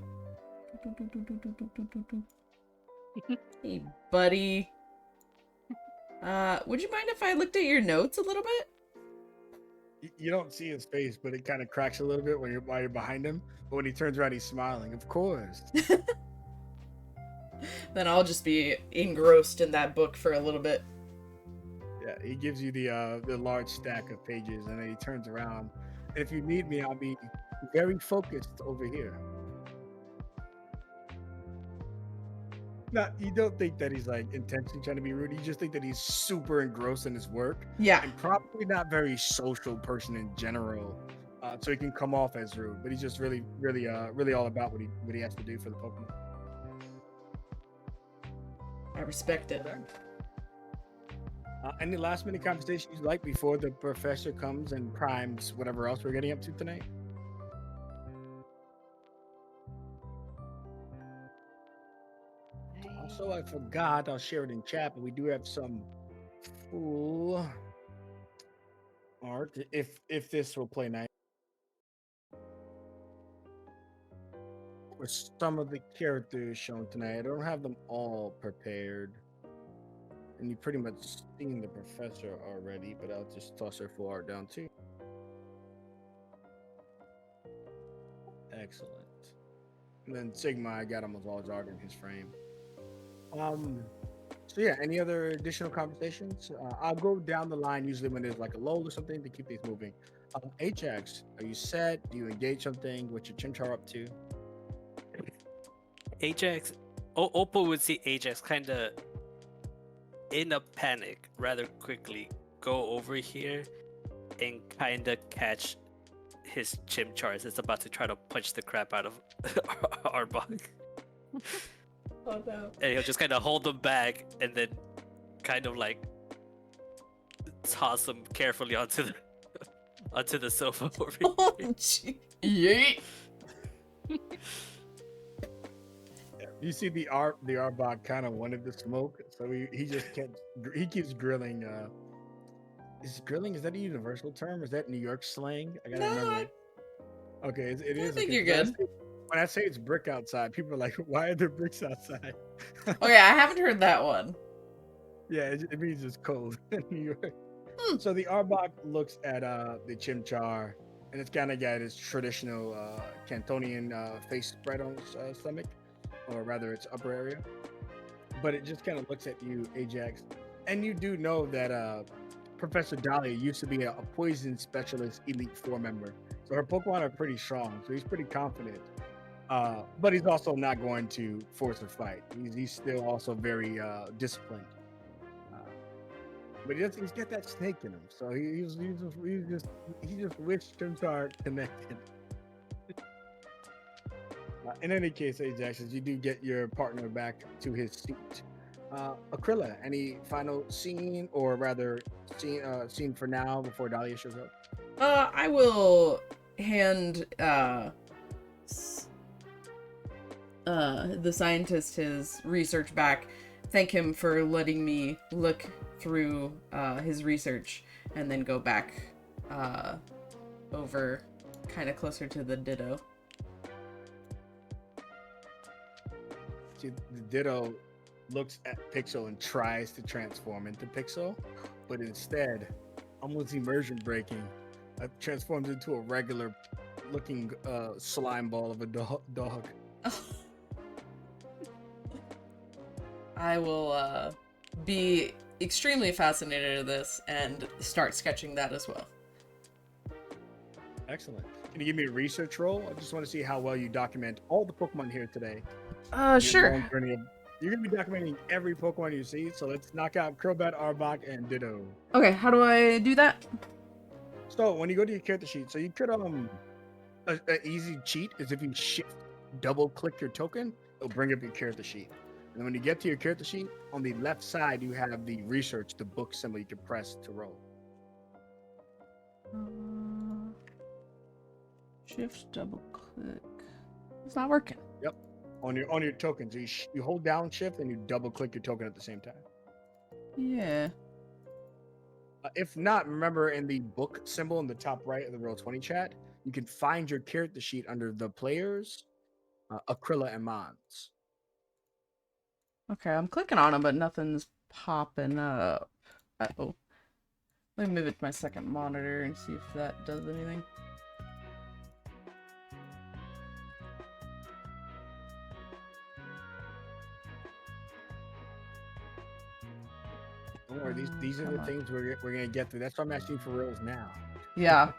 Hey, buddy. Would you mind if I looked at your notes a little bit? You don't see his face, but it kind of cracks a little bit while you're behind him. But when he turns around, he's smiling. Of course. Then I'll just be engrossed in that book for a little bit. Yeah, he gives you the large stack of pages, and then he turns around. And if you need me, I'll be very focused over here. Now, you don't think that he's like intentionally trying to be rude. You just think that he's super engrossed in his work. Yeah. And probably not very social person in general. So he can come off as rude, but he's just really all about what he has to do for the Pokemon. I respect it. Any last minute conversations you'd like before the professor comes and primes whatever else we're getting up to tonight? Also, I forgot, I'll share it in chat, but we do have some full art if this will play nice. For some of the characters shown tonight, I don't have them all prepared. And you've pretty much seen the professor already, but I'll just toss her full art down too. Excellent. And then Sigma, I got almost all his art in his frame. So yeah, any other additional conversations? I'll go down the line usually when there's like a lull or something to keep things moving. Ajax, are you set? Do you engage something? What's your Chimchar up to? Ajax, Opal would see Ajax kind of in a panic rather quickly go over here and kind of catch his Chimchar as it's about to try to punch the crap out of Arbok. Oh no. And he'll just kind of hold them back and then kind of like toss them carefully onto the sofa over here. Oh, gee. Yeet. You see the Arbok kind of wanted the smoke, so he keeps grilling. Is that a universal term? Is that New York slang? I gotta remember. Okay, it is. I think okay. you're good. When I say it's brick outside, people are like, "Why are there bricks outside?" Okay, I haven't heard that one. Yeah, it means it's cold in New York. So the Arbok looks at the Chimchar, and it's kind of got its traditional Cantonian face spread on its stomach, or rather its upper area. But it just kind of looks at you, Ajax, and you do know that Professor Dahlia used to be a poison specialist Elite Four member, so her Pokemon are pretty strong. So he's pretty confident. But he's also not going to force a fight. He's still also very disciplined. But he's got that snake in him, so he just wished Chimchar connected. In any case, Ajax, you do get your partner back to his seat. Aquila, any final scene, or rather scene for now before Dahlia shows up? I will hand the scientist his research back, thank him for letting me look through his research and then go back over kind of closer to the Ditto. See, the Ditto looks at Pixel and tries to transform into Pixel, but instead, almost immersion breaking, transforms into a regular looking slime ball of a dog. I will be extremely fascinated with this and start sketching that as well. Excellent. Can you give me a research roll? I just want to see how well you document all the Pokemon here today. Sure. You're going to be documenting every Pokemon you see, so let's knock out Crobat, Arbok, and Ditto. Okay, how do I do that? So when you go to your character sheet, so you could an easy cheat is if you double click your token, it'll bring up your character sheet. And when you get to your character sheet, on the left side you have the research, the book symbol you can press to roll. Shift double click. It's not working. Yep. On your tokens, you hold down shift and you double click your token at the same time. Yeah. If not, remember in the book symbol in the top right of the Roll20 chat, you can find your character sheet under the players, Aquila, and Mons. Okay, I'm clicking on them, but nothing's popping up. Uh-oh. Let me move it to my second monitor and see if that does anything. Don't worry, these are the things we're gonna get through. That's why I'm asking for rolls now. Yeah.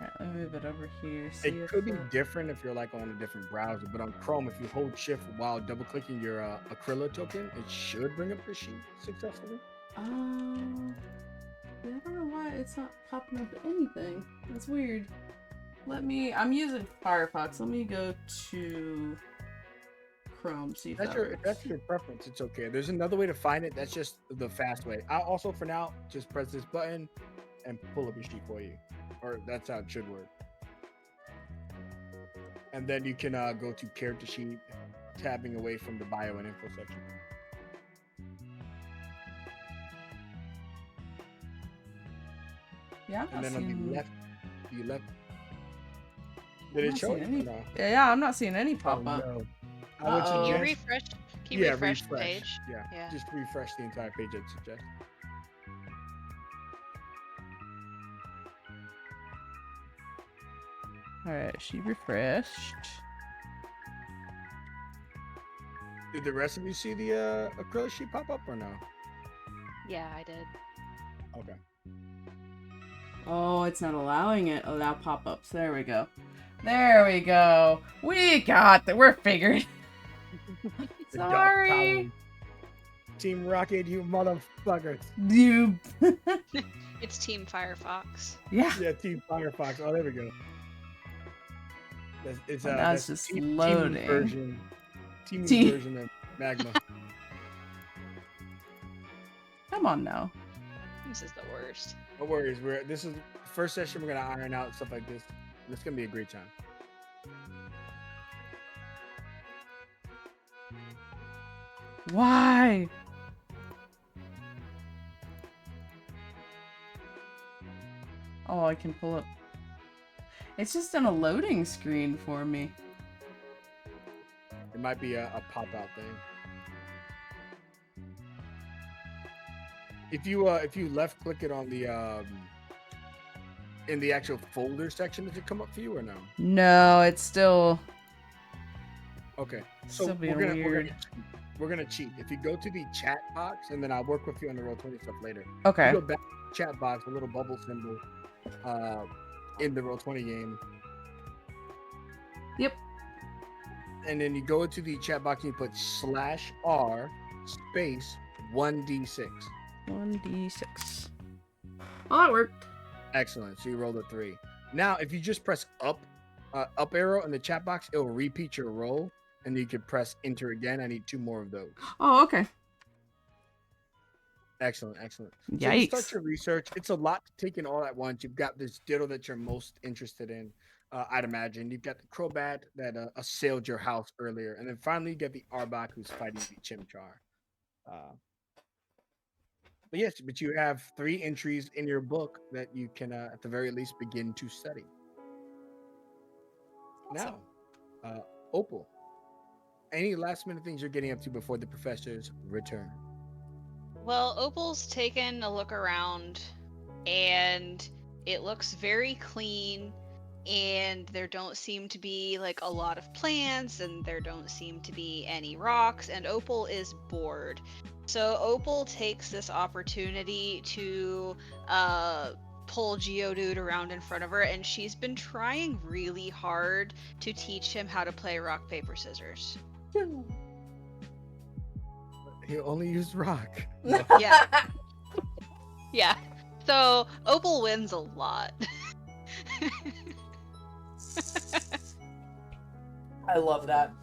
Alright, let me move it over here. It could be different if you're like on a different browser, but on Chrome, if you hold shift while double clicking your Aquila token, it should bring up the sheet successfully. Yeah, I don't know why it's not popping up anything. That's weird. I'm using Firefox. Let me go to Chrome, see if If that's your preference, it's okay. There's another way to find it. That's just the fast way. I'll also, for now, just press this button and pull up your sheet for you. Or that's how it should work. And then you can go to character sheet, tabbing away from the bio and info section. Yeah, and then on the left, did it show it? No. Yeah, I'm not seeing any pop up. No. Can you refresh? Can you refresh the page? Yeah, just refresh the entire page, I'd suggest. Alright, she refreshed. Did the rest of you see the acrylic sheet pop up or no? Yeah, I did. Okay. Oh, it's not allowing it. Allow pop-ups. There we go. There we go. We got that. We're figured. Sorry. Team Rocket, you motherfuckers. You. It's Team Firefox. Yeah. Yeah, Team Firefox. Oh, there we go. That's just loading. Team version of Magma. Come on now. This is the worst. No worries. This is the first session. We're gonna iron out stuff like this. It's gonna be a great time. Why? Oh, I can pull up. It's just on a loading screen for me. It might be a pop-out thing. If you left click it on the in the actual folder section, does it come up for you or no? No, it's still. Okay, so Still being weird. We're gonna cheat. If you go to the chat box, and then I'll work with you on the Roll20 stuff later. Okay. You go back to the chat box, a little bubble symbol, in the Roll20 game. Yep. And then you go into the chat box and you put /r space 1d6. 1d6. Oh, that worked. Excellent. So you rolled a 3. Now, if you just press up arrow in the chat box, it'll repeat your roll, and you can press enter again. I need 2 more of those. Oh, okay. Excellent, excellent. Yikes. So you start your research. It's a lot to take in all at once. You've got this Ditto that you're most interested in. I'd imagine. You've got the Crobat that assailed your house earlier, and then finally you get the Arbok who's fighting the Chimchar. Uh, but you have 3 entries in your book that you can, at the very least, begin to study. Awesome. Now, Opal, any last minute things you're getting up to before the professor's return? Well, Opal's taken a look around, and it looks very clean, and there don't seem to be like a lot of plants, and there don't seem to be any rocks, and Opal is bored. So Opal takes this opportunity to pull Geodude around in front of her, and she's been trying really hard to teach him how to play rock, paper, scissors. He only used rock. Yeah. Yeah. So Opal wins a lot. I love that.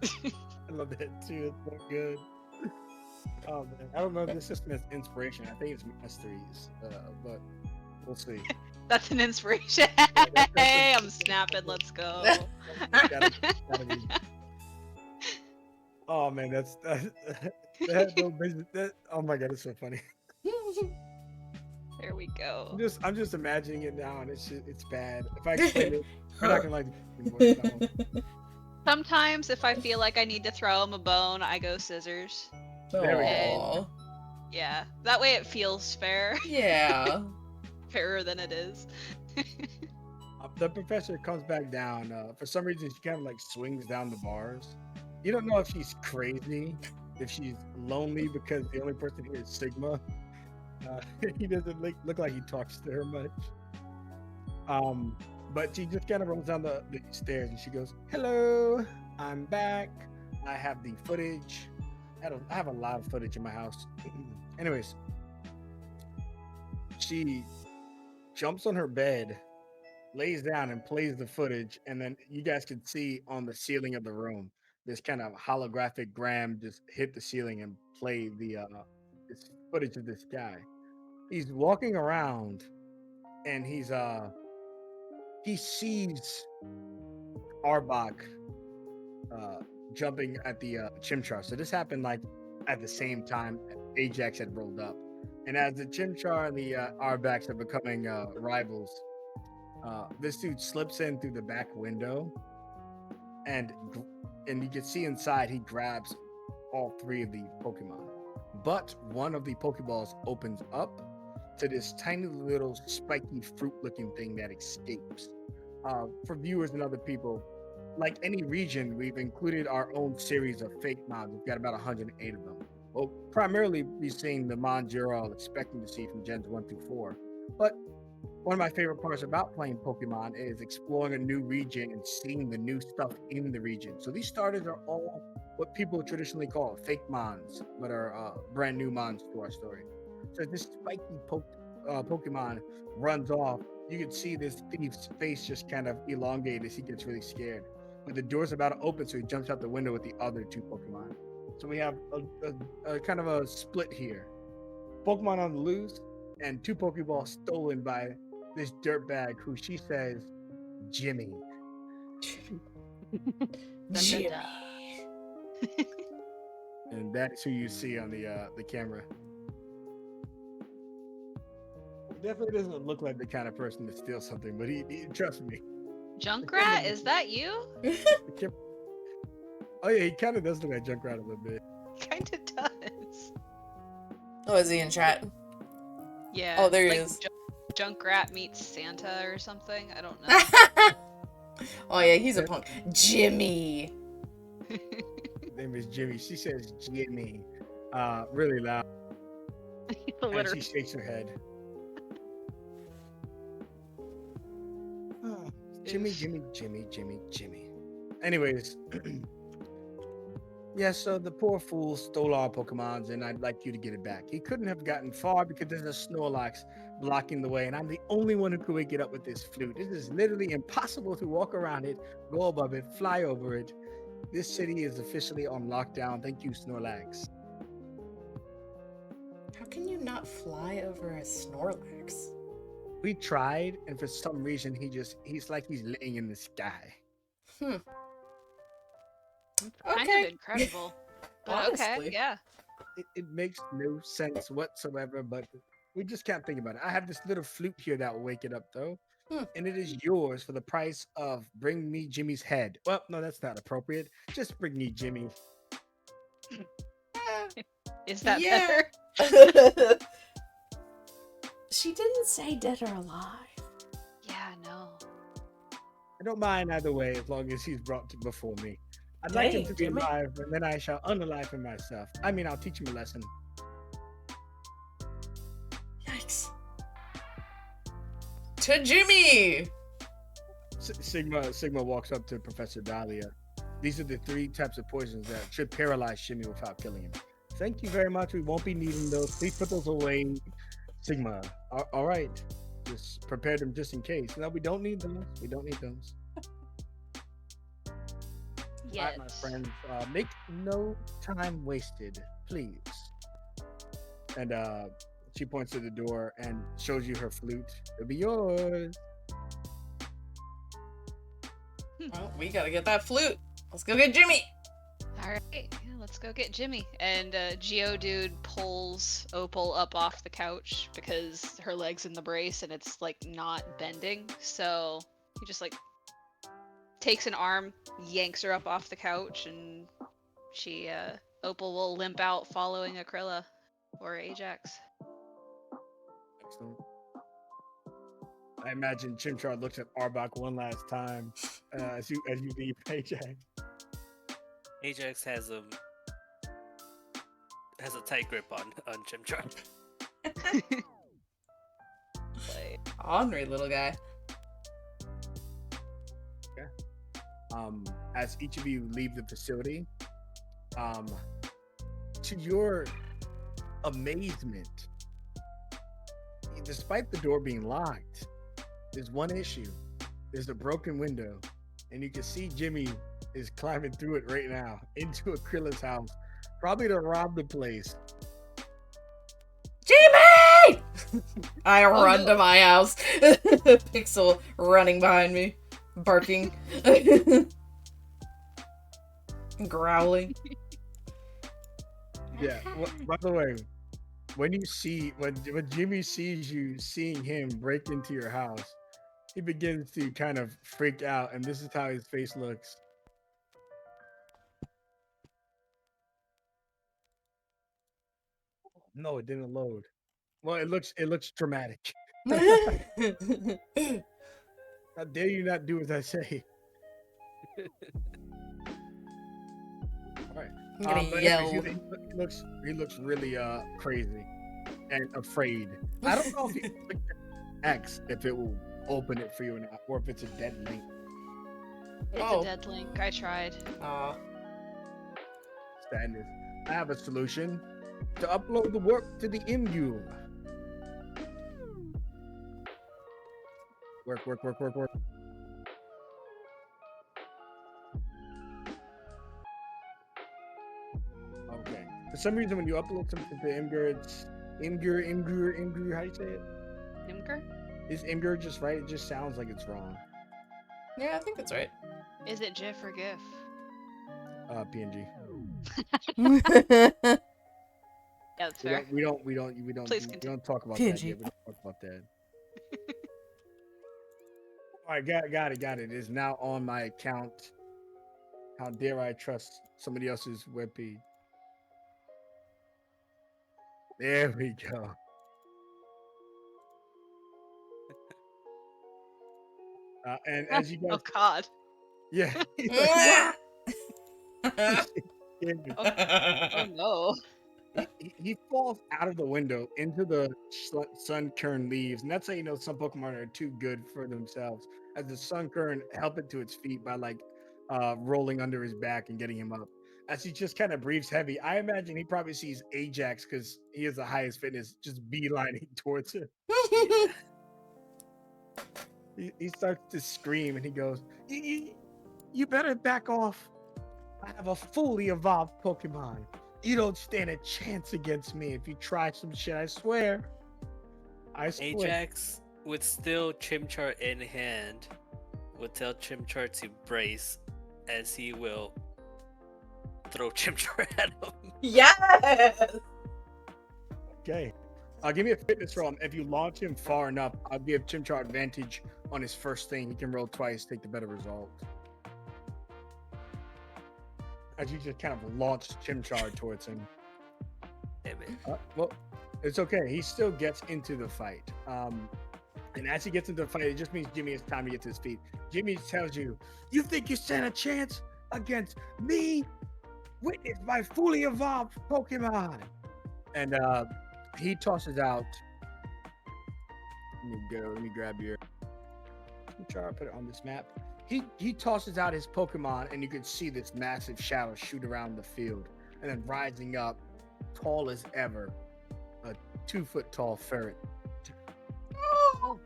I love that too. It's so good. Oh man, I don't know if this system has inspiration. I think it's masteries, but we'll see. That's an inspiration. Hey, I'm snapping. Let's go. Gotta be. Oh man, that no business. Oh my god, it's so funny. There we go. I'm just imagining it now, and it's bad. If I explain it, we're not gonna like it anymore. No. Sometimes if I feel like I need to throw him a bone, I go scissors. There we go. Aw. Yeah, that way it feels fair. Yeah. Fairer than it is. The professor comes back down. For some reason, she kind of like swings down the bars. You don't know if she's crazy, if she's lonely because the only person here is Sigma. He doesn't look like he talks to her much. But she just kind of runs down the stairs and she goes, "Hello, I'm back. I have the footage. I have a lot of footage in my house." Anyways, she jumps on her bed, lays down and plays the footage, and then you guys can see on the ceiling of the room this kind of holographic gram just hit the ceiling and play this footage of this guy. He's walking around and he sees Arbok jumping at the Chimchar. So this happened like at the same time Ajax had rolled up. And as the Chimchar and the Arbaks are becoming rivals, this dude slips in through the back window, and you can see inside he grabs all 3 of the Pokemon. But one of the Pokeballs opens up to this tiny little spiky fruit-looking thing that escapes. For viewers and other people, like any region, we've included our own series of fake mons. We've got about 108 of them. Well, primarily we're seeing the mons you're all expecting to see from Gens 1 through 4. But one of my favorite parts about playing Pokemon is exploring a new region and seeing the new stuff in the region. So these starters are all what people traditionally call fake mons, but are brand new mons to our story. So this spiky Pokemon runs off. You can see this thief's face just kind of elongate as he gets really scared. But the door's about to open, so he jumps out the window with the other 2 Pokemon. So we have a kind of a split here. Pokemon on the loose, and 2 Pokeballs stolen by this dirtbag who she says, Jimmy. Jimmy. And that's who you see on the camera. Definitely doesn't look like the kind of person to steal something, but he trust me. Junkrat, is that you? Oh yeah, he kind of does look like Junkrat a little bit. Kinda does. Oh, is he in chat? Yeah. Oh, there he like is. Junkrat meets Santa or something. I don't know. Oh yeah, he's a punk. Jimmy. His name is Jimmy. She says Jimmy, really loud. And she shakes her head. Jimmy, Jimmy, Jimmy, Jimmy, Jimmy. Anyways, yeah, so the poor fool stole our Pokemons, and I'd like you to get it back. He couldn't have gotten far because there's a Snorlax blocking the way, and I'm the only one who could wake it up with this flute. It is literally impossible to walk around it, go above it, fly over it. This city is officially on lockdown. Thank you, Snorlax. How can you not fly over a Snorlax? We tried, and for some reason, he's like he's laying in the sky. Hmm. Kind Okay. of incredible. But Honestly. okay, yeah. It makes no sense whatsoever, but we just can't think about it. I have this little flute here that will wake it up, though. Hmm. And it is yours for the price of bring me Jimmy's head. Well, no, that's not appropriate. Just bring me Jimmy. Is that Yeah. better? She didn't say dead or alive. Yeah, no. I don't mind either way as long as he's brought to before me. I'd like him Dang, to be Jimmy. alive, and then I shall unalive him myself. I mean, I'll teach him a lesson. Yikes. To Jimmy! Sigma walks up to Professor Dahlia. These are the 3 types of poisons that should paralyze Jimmy without killing him. Thank you very much. We won't be needing those. Please put those away. Sigma. All right. Just prepare them just in case. No, we don't need those. We don't need those. All Yes. right, my friends. Make no time wasted, please. And she points to the door and shows you her flute. It'll be yours. Well, we gotta get that flute. Let's go get Jimmy. All right, yeah, let's go get Jimmy. And Geodude pulls Opal up off the couch because her leg's in the brace and it's like not bending. So he just like takes an arm, yanks her up off the couch, and she Opal will limp out following Akrylla or Ajax. Excellent. I imagine Chimchar looks at Arbok one last time as you leave Ajax. Ajax has a tight grip on Chimchar. Ornery little guy. As each of you leave the facility, to your amazement, despite the door being locked, there's one issue. There's a broken window, and you can see Jimmy is climbing through it right now into Akrylla's house, probably to rob the place. Jimmy! I run no. to my house. Pixel running behind me, barking, growling. Yeah. By the way, when Jimmy sees you seeing him break into your house, he begins to kind of freak out, and this is how his face looks. No, it didn't load. Well, it looks dramatic. How dare you not do as I say? All right. I'm gonna But yell. he looks really crazy and afraid. I don't know if you click X if it will open it for you or not, or if it's a dead link. It's Oh. a dead link. I tried. Aw. Sadness. I have a solution to upload the work to the MU. Work. Okay. For some reason, when you upload something to Imgur, it's Imgur. How do you say it? Imgur? Is Imgur just right? It just sounds like it's wrong. Yeah, I think that's right. Is it GIF or GIF? PNG. Yeah, that's fair. We don't Please we continue. don't talk about PNG. that yet. We don't talk about that. All right, got it. It is now on my account. How dare I trust somebody else's webpage? There we go. And as you Oh guys, God. yeah, Oh no. he falls out of the window into the sun kern leaves, and that's how you know some Pokemon are too good for themselves. As the sun kern help it to its feet by like rolling under his back and getting him up. As he just kind of breathes heavy, I imagine he probably sees Ajax because he has the highest fitness, just beelining towards him. He starts to scream and he goes, "You better back off. I have a fully evolved Pokemon. You don't stand a chance against me if you try some shit. I swear. Ajax, with still Chimchar in hand, will tell Chimchar to brace, as he will throw Chimchar at him. Yes! Okay. Give me a fitness roll. If you launch him far enough, I'll give Chimchar advantage on his first thing. He can roll twice, take the better result. As you just kind of launch Chimchar towards him. Damn it. Well, it's okay. He still gets into the fight. And as he gets into the fight, it just means Jimmy has time to get to his feet. Jimmy tells you, "You think you stand a chance against me? Witness my fully evolved Pokemon." And he tosses out. Let me grab your chart, put it on this map. He tosses out his Pokemon, and you can see this massive shadow shoot around the field, and then rising up, tall as ever, a 2-foot tall ferret. Oh,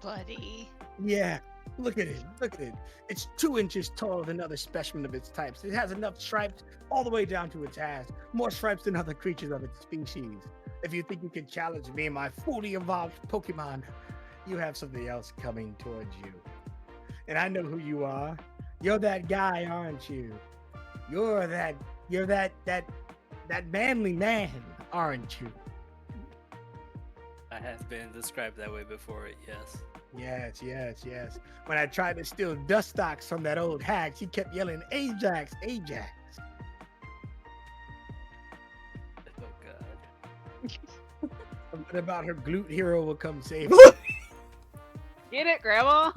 buddy. Yeah, look at it. Look at it. It's 2 inches taller than other specimen of its types. It has enough stripes all the way down to its ass. More stripes than other creatures of its species. If you think you can challenge me and my fully evolved Pokemon, you have something else coming towards you. And I know who you are. You're that guy, aren't you? You're that manly man, aren't you? I have been described that way before, yes. Yes. When I tried to steal Dustox from that old hag, she kept yelling, "Ajax, Ajax." Oh god. Something about her glute hero will come save her. Get it, Grandma?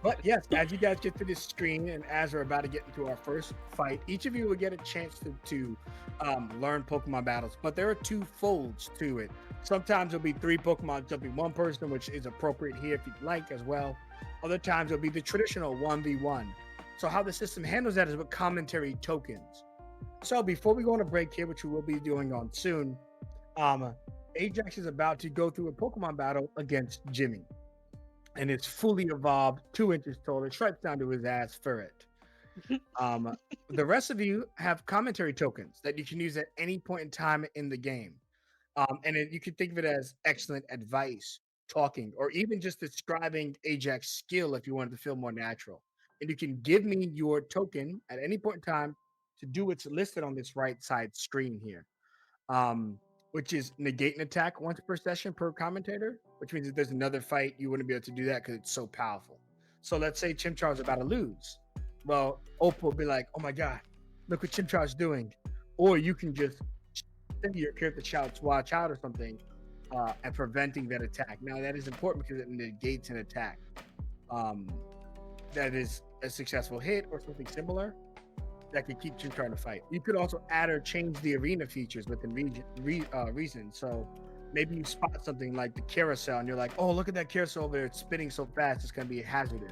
But yes, as you guys get to this screen and as we're about to get into our first fight, each of you will get a chance to learn Pokemon battles. But there are 2 folds to it. Sometimes there'll be 3 Pokemon jumping 1 person, which is appropriate here if you'd like as well. Other times it'll be the traditional 1v1. So how the system handles that is with commentary tokens. So before we go on a break here, which we will be doing on soon, Ajax is about to go through a Pokemon battle against Jimmy. And it's fully evolved, 2 inches tall. It stripes down to his ass for it. The rest of you have commentary tokens that you can use at any point in time in the game. You can think of it as excellent advice, talking, or even just describing Ajax's skill if you wanted to feel more natural. And you can give me your token at any point in time to do what's listed on this right side screen here. Which is negate an attack once per session per commentator, which means if there's another fight, you wouldn't be able to do that because it's so powerful. So let's say Chimchar's about to lose. Well, Opal will be like, "Oh my God, look what Chimchar's doing." Or you can just send your character shouts, "Watch out," or something, and preventing that attack. Now, that is important because it negates an attack. That is a successful hit or something similar that could keep you trying to fight. You could also add or change the arena features within reason. So maybe you spot something like the carousel and you're like, "Oh, look at that carousel over there. It's spinning so fast. It's going to be hazardous."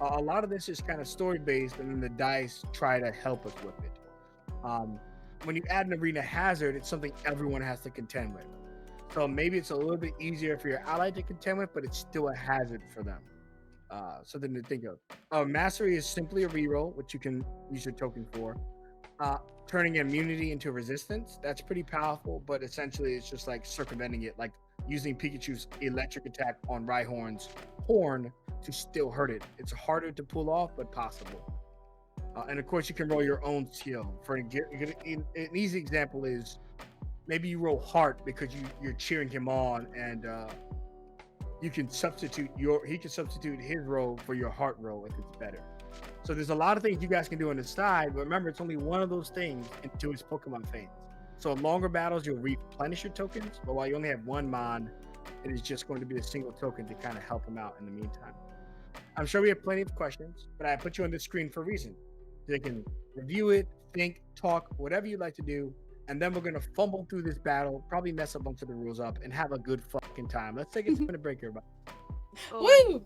A lot of this is kind of story based, and then the dice try to help us with it. When you add an arena hazard, it's something everyone has to contend with. So maybe it's a little bit easier for your ally to contend with, but it's still a hazard for them. Something to think of. Mastery is simply a reroll, which you can use your token for. Turning immunity into resistance, that's pretty powerful, but essentially it's just like circumventing it, like using Pikachu's electric attack on Rhyhorn's horn to still hurt it. It's harder to pull off, but possible. And of course, you can roll your own skill. For an easy example is maybe you roll heart because you're cheering him on, and he can substitute his roll for your heart roll if it's better. So there's a lot of things you guys can do on the side, but remember, it's only one of those things until his Pokemon fades. So in longer battles, you'll replenish your tokens, but while you only have 1 Mon, it is just going to be a single token to kind of help him out in the meantime. I'm sure we have plenty of questions, but I put you on the screen for a reason. They can review it, think, talk, whatever you'd like to do, and then we're going to fumble through this battle, probably mess a bunch of the rules up, and have a good fucking time. Let's take a minute break, everybody. Woo!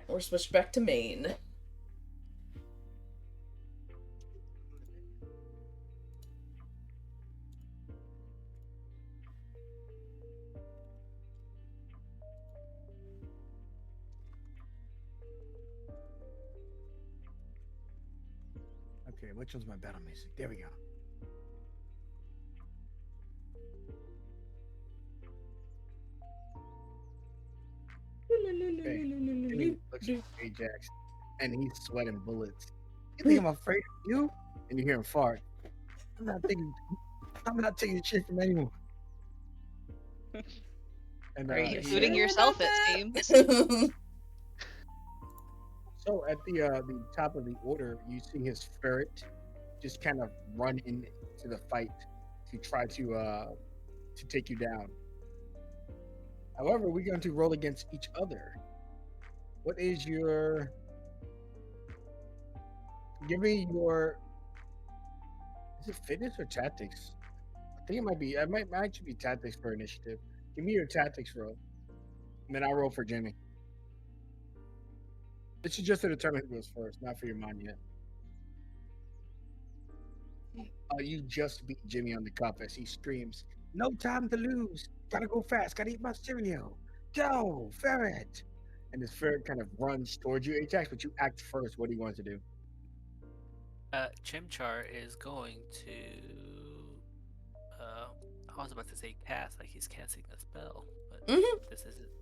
we're switched back to main. Okay, which one's my battle music? There we go. Okay. Jimmy looks at Ajax, and he's sweating bullets. You think I'm afraid of you? And you hear him fart. I'm not taking shit from anyone. And Are you he, including yourself, it seems? so at the top of the order, you see his ferret just kind of run into the fight to try to take you down. However, we're going to roll against each other. What is your? Give me your. Is it fitness or tactics? I think it might be. It might actually be tactics for initiative. Give me your tactics roll, and then I'll roll for Jimmy. This is just to determine who goes first, not for your mind yet. You just beat Jimmy on the cuff as he screams, "No time to lose! Gotta go fast! Gotta eat my cereal! Go, ferret!" And this ferret kind of runs towards you, Ajax, but you act first. What do you want to do? Chimchar is going to. I was about to say cast, like he's casting a spell, but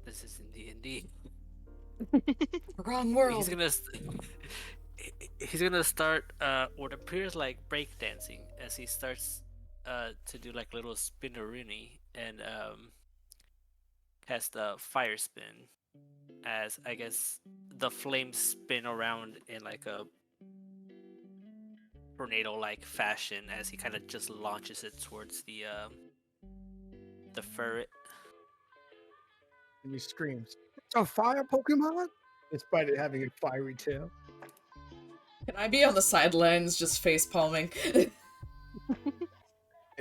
this isn't D&D. Wrong world. He's gonna start what appears like breakdancing as he starts to do like little spinnerini and cast a fire spin as I guess the flames spin around in like a tornado like fashion as he kind of just launches it towards the ferret. And he screams, "It's a fire Pokemon!" Despite it having a fiery tail. Can I be on the sidelines just face palming? And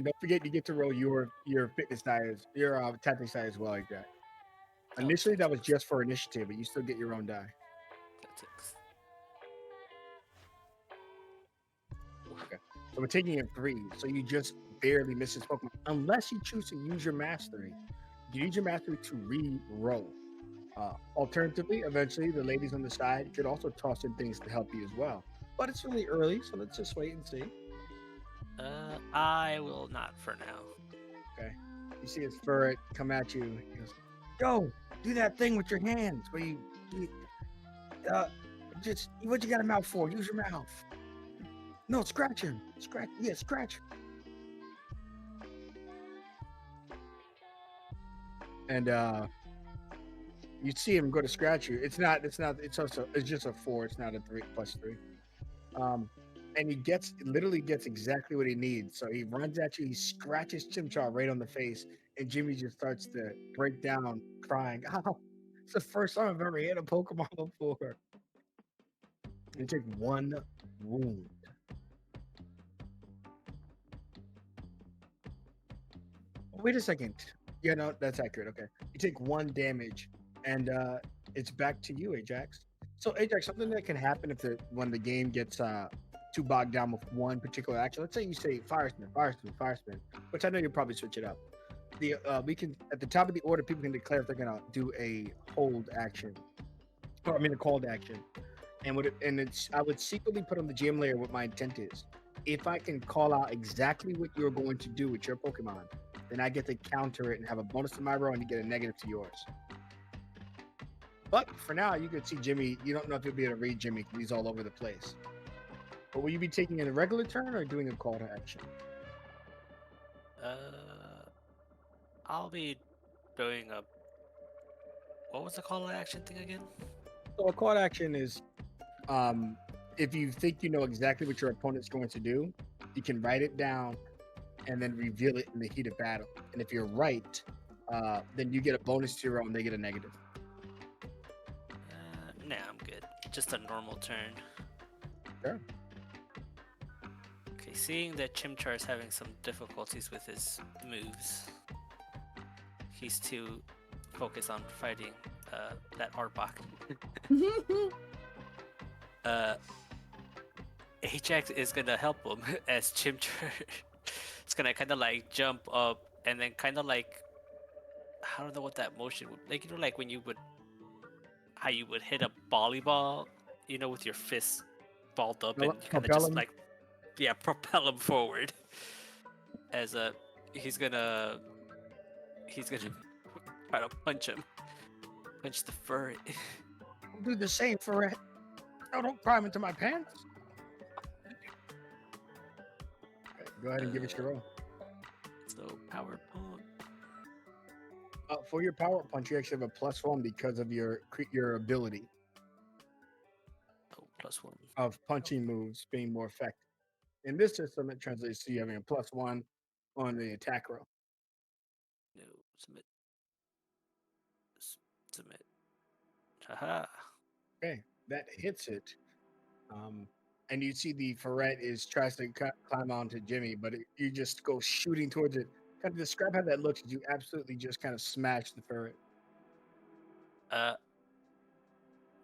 don't forget, you get to roll your fitness die, your tactics die as well, like that. Initially, that was just for initiative, but you still get your own die. Tactics. Okay. So we're taking it 3, so you just barely miss his Pokemon, unless you choose to use your mastery. You use your mastery to re-roll. Alternatively, eventually, the ladies on the side could also toss in things to help you as well. But it's really early, so let's just wait and see. I will not for now. Okay. You see his ferret come at you. He goes, "Go, do that thing with your hands where you just what you got a mouth for? Use your mouth. No, scratch him. Scratch. And you see him go to scratch you. It's just a 4. It's not a 3 plus 3. And he literally gets exactly what he needs. So he runs at you, he scratches Chimchar right on the face, and Jimmy just starts to break down crying. "Ow, it's the first time I've ever hit a Pokemon before." You take 1 wound. Wait a second. Yeah, no, that's accurate. Okay. You take 1 damage, and it's back to you, Ajax. So, Ajax, something that can happen when the game gets too bogged down with one particular action. Let's say you say fire spin, which I know you'll probably switch it up. We can at the top of the order, people can declare if they're gonna do a hold action, or a called action, I would secretly put on the GM layer what my intent is. If I can call out exactly what you're going to do with your Pokemon, then I get to counter it and have a bonus to my roll, and you get a negative to yours. But for now, you can see Jimmy. You don't know if you'll be able to read Jimmy because he's all over the place. But will you be taking a regular turn or doing a call to action? I'll be doing a. What was the call to action thing again? So a call to action is, if you think you know exactly what your opponent's going to do, you can write it down and then reveal it in the heat of battle. And if you're right, then you get a bonus to your roll and they get a negative. Nah, I'm good. Just a normal turn. Sure. Okay, seeing that Chimchar is having some difficulties with his moves, he's too focused on fighting that Arbok. Ajax is gonna help him as Chimchar is gonna kind of like jump up and then kind of like, I don't know what that motion would like. Like when you would, how you would hit a volleyball, with your fist balled up and you kind of Propel just him. like, yeah, propel him forward. As he's gonna try to punch the fur. I'll do the same for it. No, don't climb into my pants. Okay, go ahead and give it your roll. So power pump. For your power punch, you actually have a +1 because of your ability Oh, +1. of punching moves being more effective. In this system, it translates to you having a +1 on the attack roll. No, submit. Submit. Haha. Okay, that hits it. And you see the ferret tries to climb onto Jimmy, but you just go shooting towards it. Kind of describe how that looks. You absolutely just kind of smash the ferret.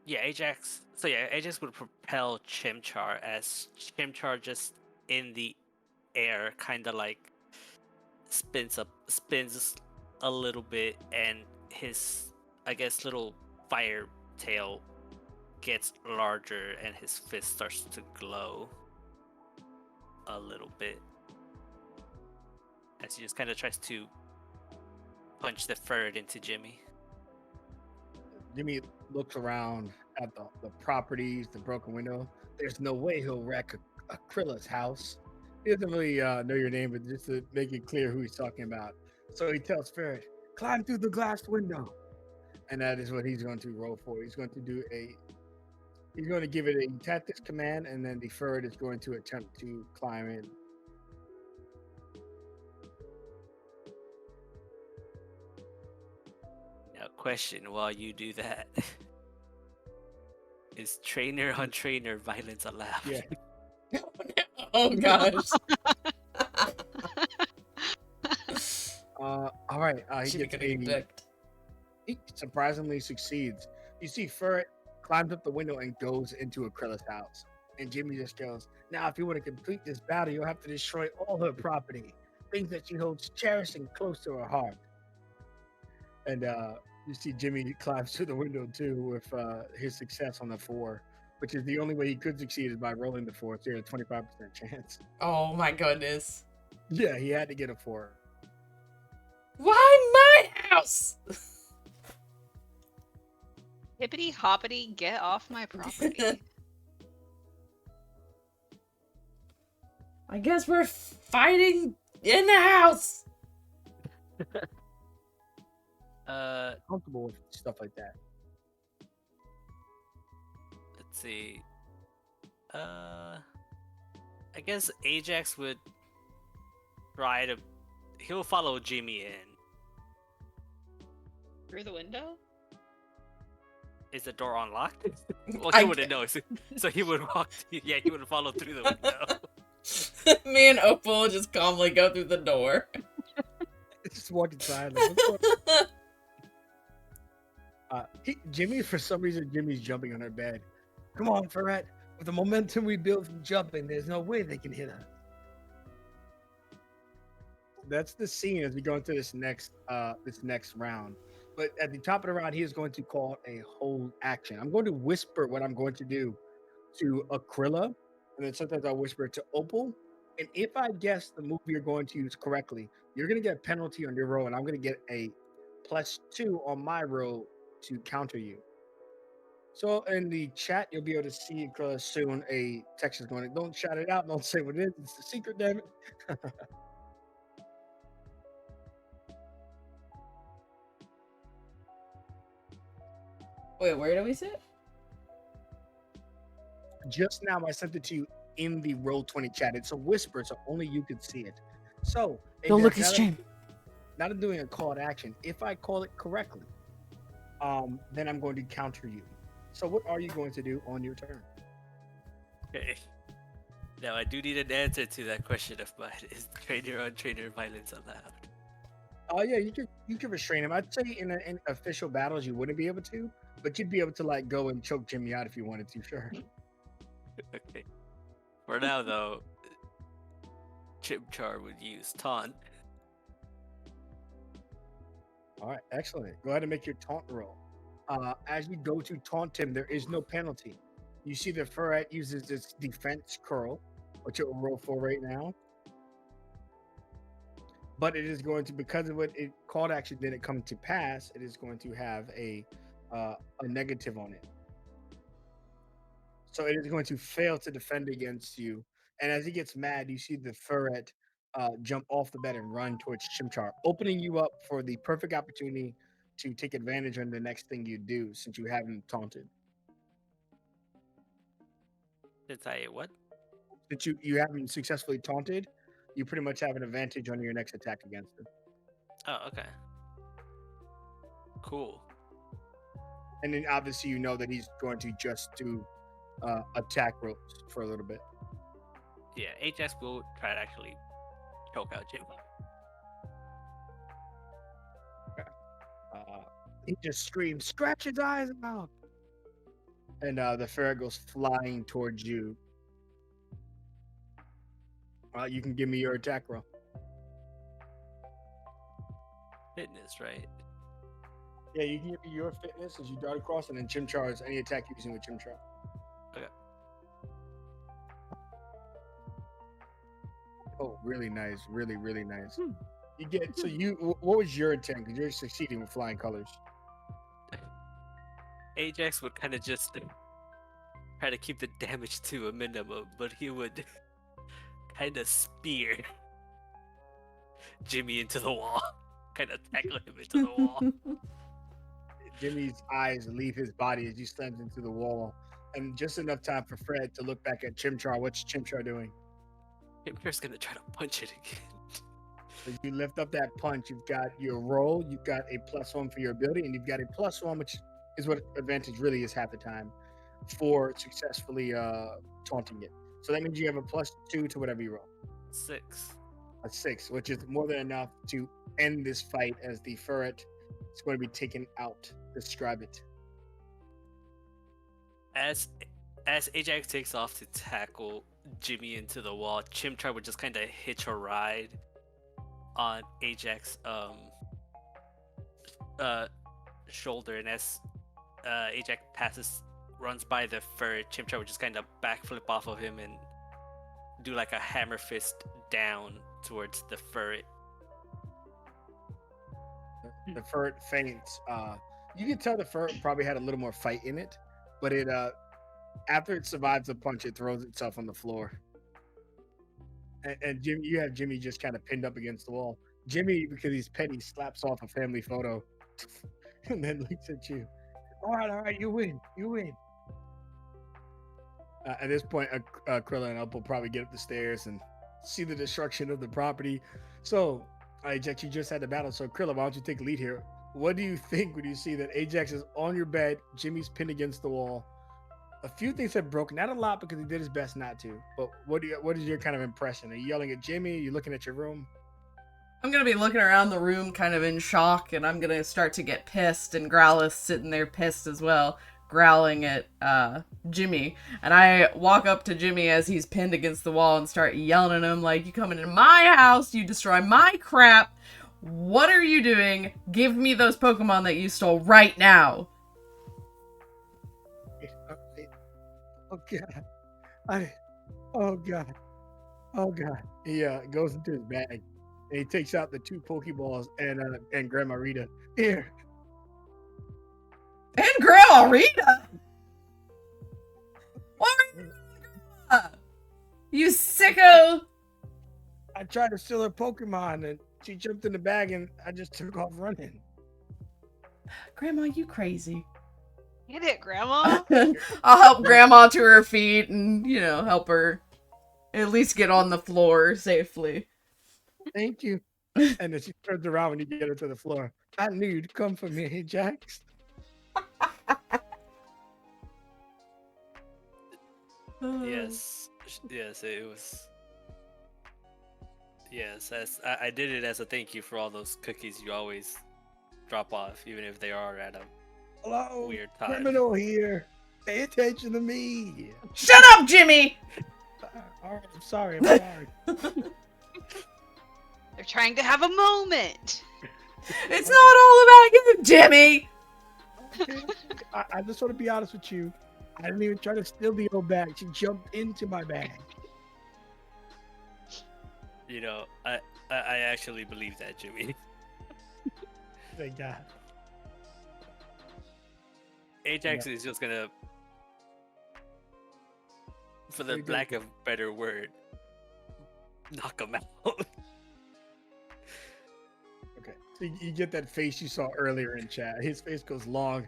Yeah, Ajax. So yeah, Ajax would propel Chimchar as Chimchar just in the air, kind of like spins a little bit, and his, I guess, little fire tail gets larger, and his fist starts to glow a little bit as he just kind of tries to punch the ferret into Jimmy. Jimmy looks around at the properties, the broken window. There's no way he'll wreck Krilla's house. He doesn't really know your name, but just to make it clear who he's talking about. So he tells Ferret, climb through the glass window. And that is what he's going to roll for. He's going to give it a tactics command, and then the Ferret is going to attempt to climb in. Now, question while you do that. Is trainer on trainer violence allowed? Yeah. Oh gosh. All right. He surprisingly succeeds. You see Ferret climbs up the window and goes into Akrila's house. And Jimmy just goes, now if you want to complete this battle, you'll have to destroy all her property. Things that she holds cherished and close to her heart. And you see Jimmy climbs through the window too with his success on the 4, which is the only way he could succeed is by rolling the 4. So he had a 25% chance. Oh my goodness. Yeah, he had to get a 4. Why my house? Hippity hoppity, get off my property. I guess we're fighting in the house. Comfortable with stuff like that. Let's see. I guess Ajax would try to. He'll follow Jimmy in. Through the window? Is the door unlocked? Well, he wouldn't know. So he would walk. Yeah, he would follow through the window. Me and Opal just calmly go through the door. Just walking silently. Jimmy, for some reason, Jimmy's jumping on her bed. Come on, Ferret. With the momentum we build from jumping, there's no way they can hit us. That's the scene as we go into this next round. But at the top of the round, he is going to call a hold action. I'm going to whisper what I'm going to do to Akrila, and then sometimes I'll whisper it to Opal. And if I guess the move you're going to use correctly, you're going to get a penalty on your roll, and I'm going to get a +2 on my roll to counter you. So in the chat, you'll be able to see soon a text is going. Don't shout it out. Don't say what it is. It's the secret, damn it. Wait, where do we sit? Just now, I sent it to you in the Roll20 chat. It's a whisper, so only you can see it. So Don't look at stream. Now I'm doing a call to action. If I call it correctly, then I'm going to counter you. So what are you going to do on your turn? Okay. Now I do need an answer to that question of mine. Is trainer on trainer violence allowed? Oh yeah, you can restrain him. I'd say in official battles you wouldn't be able to, but you'd be able to like go and choke Jimmy out if you wanted to. Sure. Okay. For now, though, Chimchar would use taunt. All right, excellent. Go ahead and make your taunt roll. As you go to taunt him, there is no penalty. You see the ferret uses its defense curl, which it will roll for right now. But it is going to, because of what it called action didn't come to pass, it is going to have a negative on it. So it is going to fail to defend against you. And as he gets mad, you see the ferret jump off the bed and run towards Chimchar, opening you up for the perfect opportunity to take advantage on the next thing you do, since you haven't taunted. Since I what? Since you haven't successfully taunted, you pretty much have an advantage on your next attack against him. Oh, okay. Cool. And then obviously you know that he's going to just do attack ropes for a little bit. Yeah, Ajax will try to actually choke out Jimmy. He just screams, "Scratch his eyes out!" And the ferret goes flying towards you. You can give me your attack roll. Fitness, right? Yeah, you can give me your fitness as you dart across, and then Chimchar is any attack using with Chimchar. Okay. Oh, really nice. Really, really nice. You get, so you, what was your intent? Because you're succeeding with flying colors. Ajax would kind of just try to keep the damage to a minimum, but he would kind of spear Jimmy into the wall, kind of tackle him into the wall. Jimmy's eyes leave his body as he slams into the wall, and just enough time for Fred to look back at Chimchar. What's Chimchar doing? Chimchar's gonna try to punch it again. As you lift up that punch, you've got your roll, you've got a +1 for your ability, and you've got a +1, which is what advantage really is half the time, for successfully taunting it. So that means you have a +2 to whatever you roll. 6. A 6, which is more than enough to end this fight, as the ferret is going to be taken out. Describe it. As Ajax takes off to tackle Jimmy into the wall, Chimchar would just kind of hitch a ride on Ajax shoulder, and as Ajax runs by the ferret, Chimchar would just kind of backflip off of him and do like a hammer fist down towards the ferret. The ferret faints. You can tell the ferret probably had a little more fight in it, but it after it survives the punch, it throws itself on the floor. And Jimmy, you have Jimmy just kind of pinned up against the wall. Jimmy, because he's petty, slaps off a family photo and then looks at you. All right, you win. At this point, Krilla and Up will probably get up the stairs and see the destruction of the property. So, Ajax, you just had the battle. So, Krilla, why don't you take lead here? What do you think when you see that Ajax is on your bed, Jimmy's pinned against the wall? A few things have broken, not a lot because he did his best not to. But what is your kind of impression? Are you yelling at Jimmy? Are you looking at your room? I'm gonna be looking around the room kind of in shock, and I'm gonna start to get pissed, and Growl is sitting there pissed as well, growling at Jimmy. And I walk up to Jimmy as he's pinned against the wall and start yelling at him like, "You come into my house, you destroy my crap. What are you doing? Give me those Pokemon that you stole right now." Oh God. He goes into his bag and he takes out the 2 Pokeballs and Grandma Rita. Here. And Grandma Rita? What are you doing? You sicko! I tried to steal her Pokemon and she jumped in the bag and I just took off running. Grandma, you crazy. Get it, Grandma. I'll help Grandma to her feet and, help her at least get on the floor safely. Thank you. And then she turns around when you get her to the floor. I knew you'd come for me, Jax. Yes, it was. Yes, I did it as a thank you for all those cookies you always drop off, even if they are at a Hello, weird time. criminal here. Pay attention to me. Shut up, Jimmy! All right, I'm sorry. I'm sorry. They're trying to have a moment. It's not all about you, Jimmy! Okay. I just want to be honest with you. I didn't even try to steal the old bag. She jumped into my bag. You know, I actually believe that, Jimmy. Thank God. Ajax is just gonna, for the Very good. lack of a better word, knock him out. Okay. So you get that face you saw earlier in chat. His face goes long.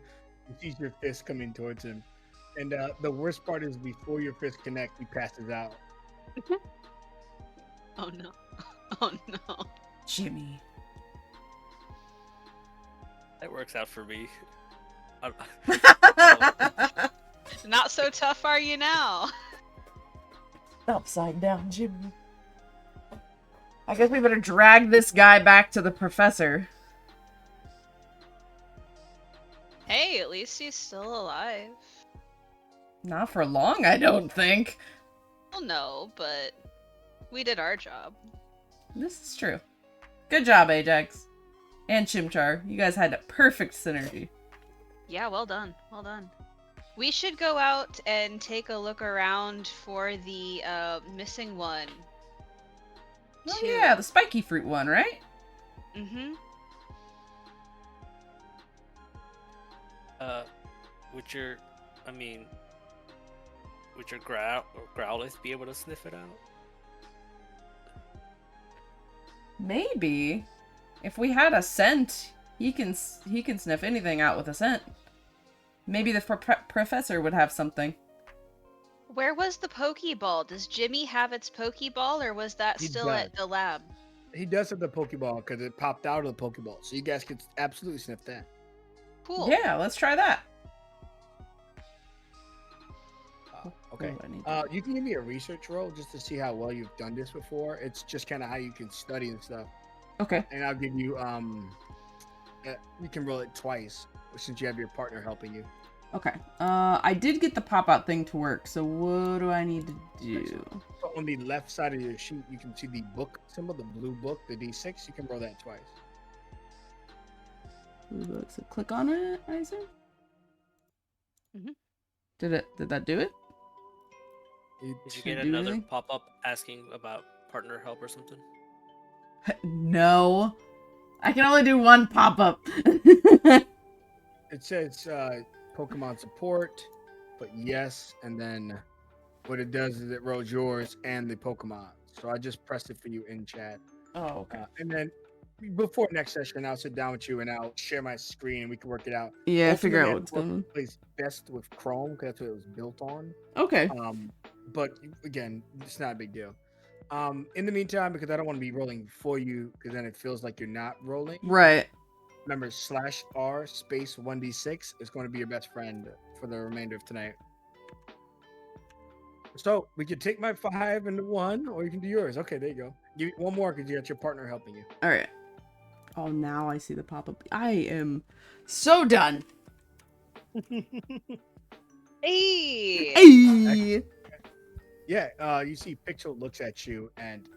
You see your fist coming towards him. And the worst part is before your fist connect, he passes out. Oh no. Oh no. Jimmy. That works out for me. Not so tough are you now? Upside down, Jimmy. I guess we better drag this guy back to the professor. Hey, at least he's still alive. Not for long, I don't think. Well, no, but we did our job. This is true. Good job, Ajax. And Chimchar. You guys had a perfect synergy. Yeah, well done. Well done. We should go out and take a look around for the missing one. Oh too. yeah, the spiky fruit one, right? Mm-hmm. Would your Growlithe be able to sniff it out? Maybe. If we had a scent, he can sniff anything out with a scent. Maybe the professor would have something. Where was the Pokeball? Does Jimmy have its Pokeball, or was that He still at does. the lab? He does have the Pokeball because it popped out of the Pokeball. So you guys could absolutely sniff that. Cool. Yeah, let's try that. Okay. Ooh, I need to- You can give me a research roll just to see how well you've done this before. It's just kind of how you can study and stuff. Okay. And I'll give you you can roll it twice since you have your partner helping you. Okay. I did get the pop-out thing to work, so what do I need to do? So on the left side of your sheet, you can see the book symbol, the blue book, the D6. You can roll that twice. So click on it, I assume? Mhm. Did that do it? Did you Should get do another anything? pop-up asking about partner help or something? No. I can only do one pop-up. It says Pokemon support, but yes, and then what it does is it rolls yours and the Pokemon. So I just pressed it for you in chat. Oh, okay. And then before next session, I'll sit down with you and I'll share my screen and we can work it out. Yeah, figure out Ultimately, what's going on. it plays best with Chrome because that's what it was built on. Okay. But again, it's not a big deal. In the meantime, because I don't want to be rolling for you, because then it feels like you're not rolling. Right. Remember, /R space 1d6 is going to be your best friend for the remainder of tonight. So we could take my 5 into 1, or you can do yours. Okay, there you go. Give me one more because you got your partner helping you. All right. Oh, now I see the pop-up. I am so done. Hey. Hey. Yeah, you see Pixel looks at you, and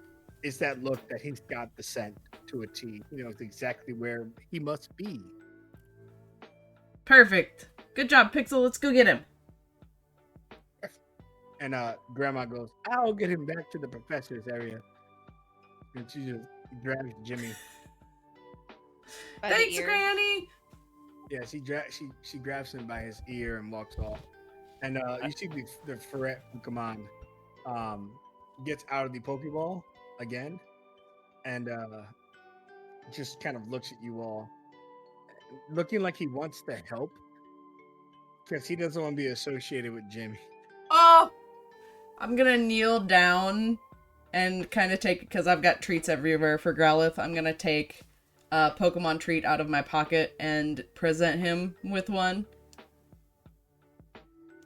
it's that look that he's got the scent to a T. He knows exactly where he must be. Perfect. Good job, Pixel. Let's go get him. And Grandma goes, I'll get him back to the professor's area. And she just drags Jimmy. By the Thanks, ear. Granny. Yeah, she grabs him by his ear and walks off. And you see the ferret Pokemon gets out of the Pokeball again, and just kind of looks at you all, looking like he wants to help, because he doesn't want to be associated with Jimmy. Oh, I'm gonna kneel down and kind of take, because I've got treats everywhere for Growlithe. I'm gonna take a Pokemon treat out of my pocket and present him with one.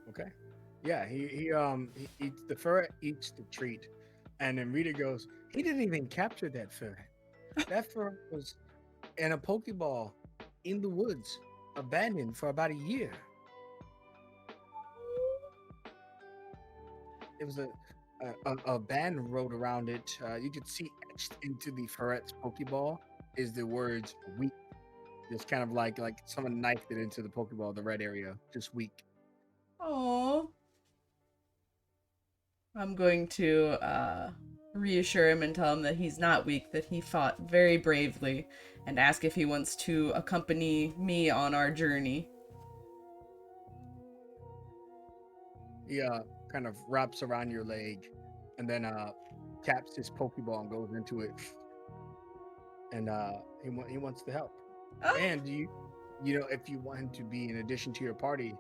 Okay. Yeah, he eats the ferret, eats the treat, and then Rita goes, he didn't even capture that ferret. That ferret was in a Pokeball in the woods. abandoned for about a year. It was a band wrote around it. You could see etched into the ferret's Pokeball is the words "weak." Just kind of like someone knifed it into the Pokeball, the red area. Just weak. Oh. I'm going to reassure him and tell him that he's not weak, that he fought very bravely, and ask if he wants to accompany me on our journey. He kind of wraps around your leg, and then taps his Pokeball and goes into it. And he wants to help. Oh. And you know, if you want him to be in addition to your party,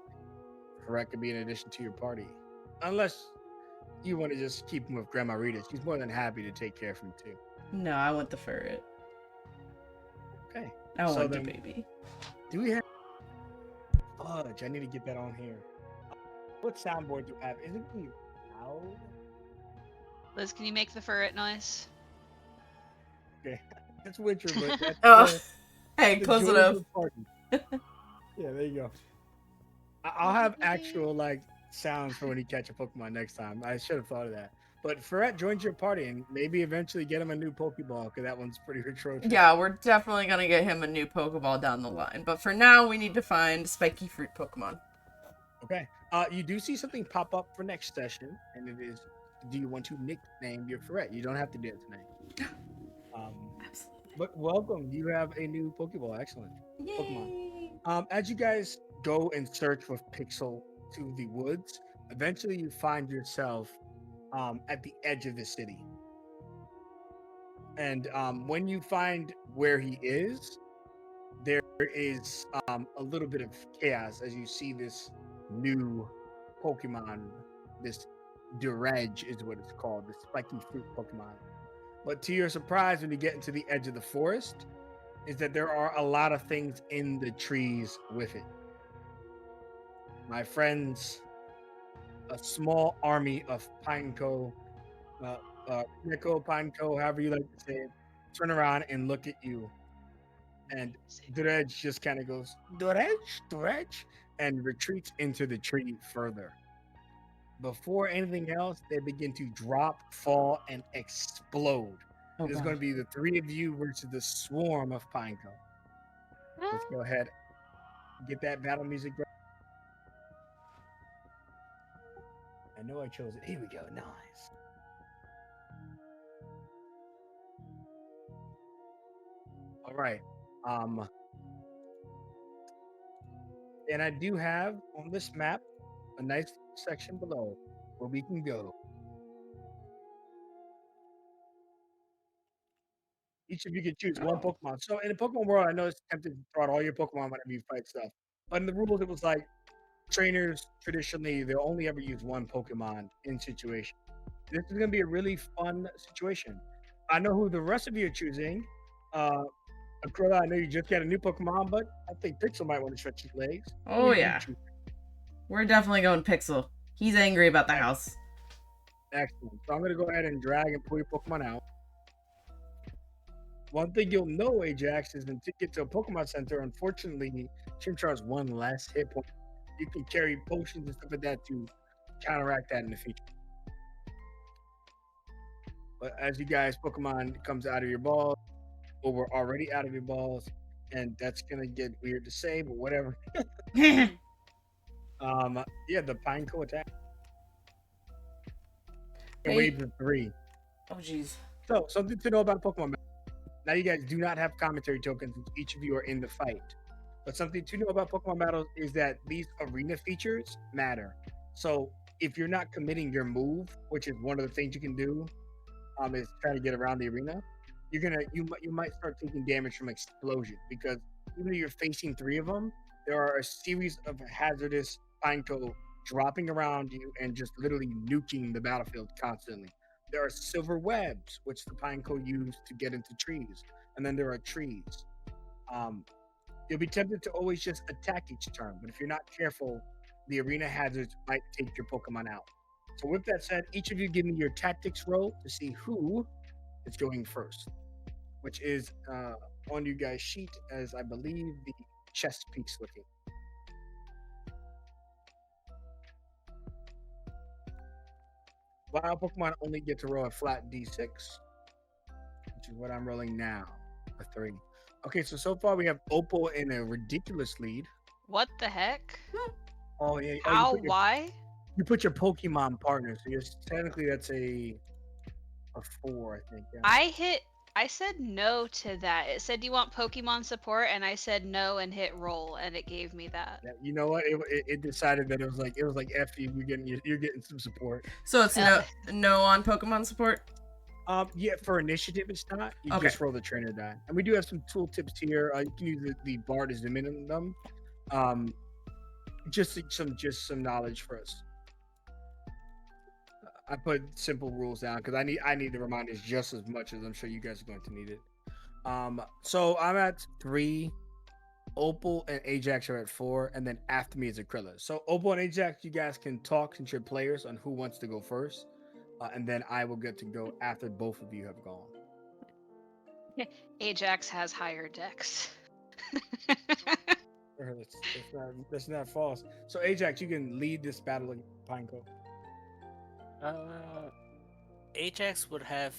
Ferret could be in addition to your party, unless you want to just keep him with Grandma Rita. She's more than happy to take care of him too. No, I want the ferret. Okay. I So want the then- baby. Do we have fudge? I need to get that on here. What soundboard do you have? Is it really loud? Liz, can you make the ferret noise? Okay. It's winter, but that's Oh, hey, the close joy of enough. the party. Yeah, there you go. I'll have actual sounds for when you catch a Pokemon next time. I should have thought of that. But Ferret joins your party, and maybe eventually get him a new Pokeball, because that one's pretty atrocious. Yeah, we're definitely gonna get him a new Pokeball down the line. But for now, we need to find spiky fruit Pokemon. Okay. You do see something pop up for next session, and it is: do you want to nickname your Ferret? You don't have to do it tonight. Absolutely. But welcome. You have a new Pokeball. Excellent. Yay! As you guys go and search with Pixel to the woods, eventually you find yourself at the edge of the city. And when you find where he is, there is a little bit of chaos as you see this new Pokemon. This Dureg is what it's called, the spiky fruit Pokemon. But to your surprise, when you get into the edge of the forest, is that there are a lot of things in the trees with it. My friends, a small army of Pineco, Pineco, however you like to say it, turn around and look at you. And Dureg just kind of goes, Dureg, and retreats into the tree further. Before anything else, they begin to drop, fall, and explode. Oh, There's God. going to be the three of you versus the swarm of Pineco. Let's go ahead. Get that battle music. I know I chose it. Here we go. Nice. All right. And I do have on this map a nice section below where we can go. Each of you can choose one Pokemon. So in the Pokemon world, I know it's tempted to throw out all your Pokemon whenever you fight stuff. But in the rules, it was like trainers traditionally they'll only ever use one Pokemon in situation. This is gonna be a really fun situation. I know who the rest of you are choosing. Aquila, I know you just got a new Pokemon, but I think Pixel might want to stretch his legs. Oh, Who are you yeah. choosing? We're definitely going Pixel. He's angry about the house. Excellent. So I'm gonna go ahead and drag and pull your Pokemon out. One thing you'll know, Ajax, is until you get to a Pokemon Center, unfortunately, Chimchar has one less hit point. You can carry potions and stuff like that to counteract that in the future. But as you guys, Pokemon comes out of your balls, or we're already out of your balls, and that's gonna get weird to say, but whatever. Yeah, the Pineco attack. Hey. Wave of 3. Oh, jeez. So, something to know about Pokemon. Now, you guys do not have commentary tokens since each of you are in the fight. But something to know about Pokemon battles is that these arena features matter. So, if you're not committing your move, which is one of the things you can do, is try to get around the arena, you might start taking damage from explosion because even though you're facing 3 of them, there are a series of hazardous Pineco dropping around you and just literally nuking the battlefield constantly. There are silver webs, which the Pineco use to get into trees. And then there are trees. You'll be tempted to always just attack each turn, but if you're not careful, the arena hazards might take your Pokemon out. So with that said, each of you give me your tactics roll to see who is going first, which is on you guys' sheet as I believe the chest piece looking. Wild Pokemon only get to roll a flat d6, which is what I'm rolling now, a 3. Okay, so far we have Opal in a ridiculous lead. What the heck? Oh yeah. How? Why? You put your Pokemon partner, so you're technically that's a 4, I think. Yeah. I said no to that. It said, "Do you want Pokemon support?" And I said no and hit roll, and it gave me that. Yeah, you know what? It decided that it was like F you. You're getting some support. So it's no on Pokemon support. Yeah, for initiative it's not. You Okay. just roll the trainer die, and we do have some tool tips here. You can use the bard as the minimum. Just some knowledge for us. I put simple rules down because I need the reminders just as much as I'm sure you guys are going to need it. So I'm at 3. Opal and Ajax are at 4, and then after me is Aquila. So Opal and Ajax, you guys can talk since you're players on who wants to go first, and then I will get to go after both of you have gone. Ajax has higher dex. That's not false. So Ajax, you can lead this battle in Pineco. Ajax would have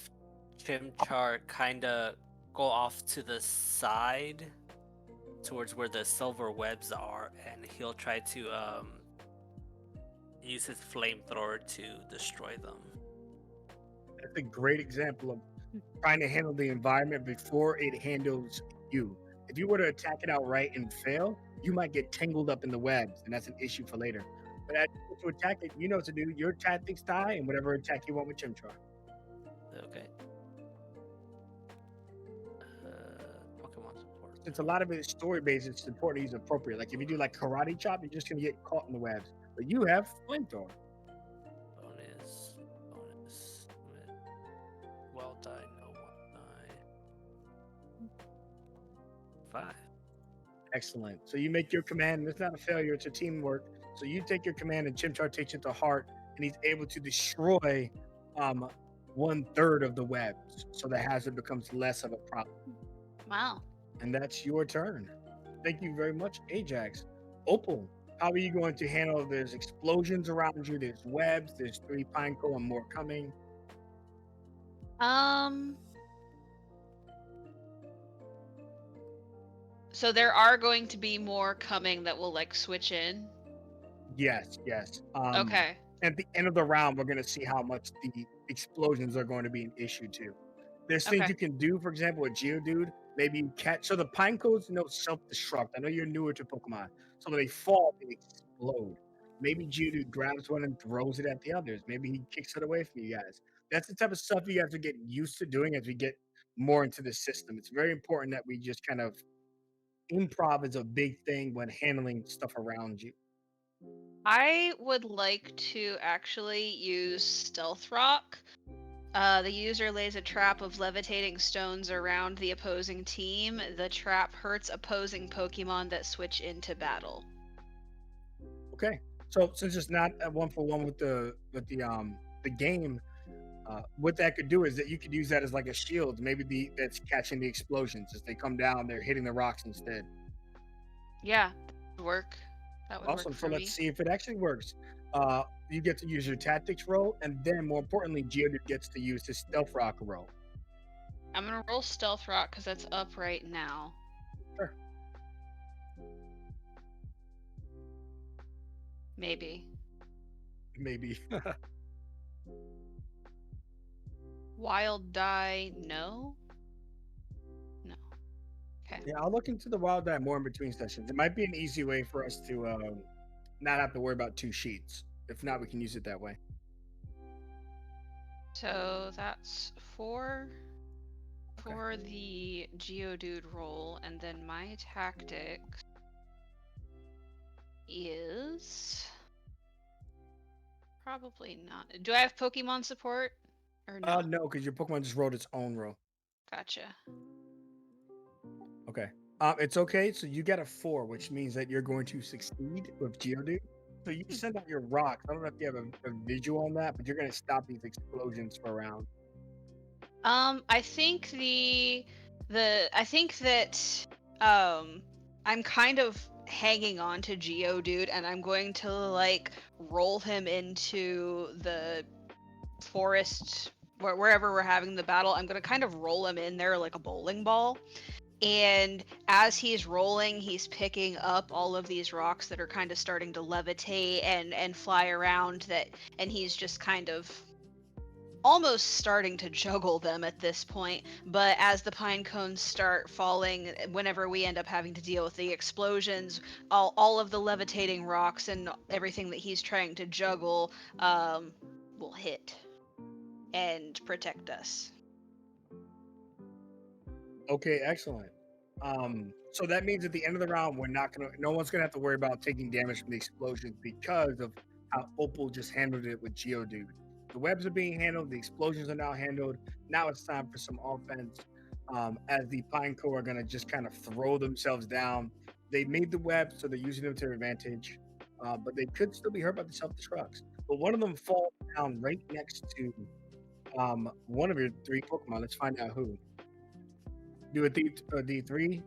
Chimchar kind of go off to the side towards where the silver webs are, and he'll try to use his flamethrower to destroy them. That's a great example of trying to handle the environment before it handles you. If you were to attack it outright and fail, you might get tangled up in the webs, and that's an issue for later. But as you attack it, you know what to do. Your tactics die, and whatever attack you want with Chimchar. Okay. Pokemon support. Since a lot of it is story-based, it's important to use appropriate. Like if you do like karate chop, you're just gonna get caught in the webs. But you have flamethrower. Bonus. Well die, no one die. 5. Excellent. So you make your command, and it's not a failure, it's a teamwork. So you take your command, and Chimchar takes it to heart, and he's able to destroy 1/3 of the webs. So the hazard becomes less of a problem. Wow. And that's your turn. Thank you very much, Ajax. Opal, how are you going to handle? There's explosions around you, there's webs, there's 3 Pineco and more coming. So there are going to be more coming that will like switch in. Yes. Okay. At the end of the round, we're going to see how much the explosions are going to be an issue too. There's things Okay. you can do, for example, with Geodude. Maybe you catch. So the Pinecos self-destruct. I know you're newer to Pokemon. So when they fall, they explode. Maybe Geodude grabs one and throws it at the others. Maybe he kicks it away from you guys. That's the type of stuff you have to get used to doing as we get more into the system. It's very important that we just kind of improv is a big thing when handling stuff around you. I would like to actually use Stealth Rock. The user lays a trap of levitating stones around the opposing team. The trap hurts opposing Pokemon that switch into battle. Okay, so since it's not a 1-for-1 with the game, what that could do is that you could use that as like a shield. Maybe that's catching the explosions as they come down. They're hitting the rocks instead. Yeah, that would work. That would Awesome. work for So me. let's see if it actually works. You get to use your tactics roll, and then more importantly, Geodude gets to use his stealth rock roll. I'm gonna roll Stealth Rock because that's up right now. Sure. Maybe. Wild Die, no? No. Okay. Yeah, I'll look into the wild die more in between sessions. It might be an easy way for us to not have to worry about 2 sheets. If not, we can use it that way. So that's 4 for the Geodude roll, and then my tactics is probably not. Do I have Pokemon support or no? No, because your Pokemon just wrote its own roll. Gotcha. Okay. It's okay. So you got a 4, which means that you're going to succeed with Geodude. So you send out your rocks. I don't know if you have a visual on that, but you're going to stop these explosions for a round. I think I think that I'm kind of hanging on to Geodude, and I'm going to like roll him into the forest wherever we're having the battle. I'm going to kind of roll him in there like a bowling ball. And as he's rolling, he's picking up all of these rocks that are kind of starting to levitate and fly around, that and he's just kind of almost starting to juggle them at this point. But as the pine cones start falling, whenever we end up having to deal with the explosions, all of the levitating rocks and everything that he's trying to juggle will hit and protect us. Okay, excellent. So that means at the end of the round, no one's gonna have to worry about taking damage from the explosions because of how Opal just handled it with Geodude. The webs are being handled, the explosions are now handled. Now it's time for some offense. As the Pineco are gonna just kind of throw themselves down. They made the web, so they're using them to their advantage. But they could still be hurt by the self-destructs. But one of them falls down right next to one of your three Pokemon. Let's find out who. Do a D3,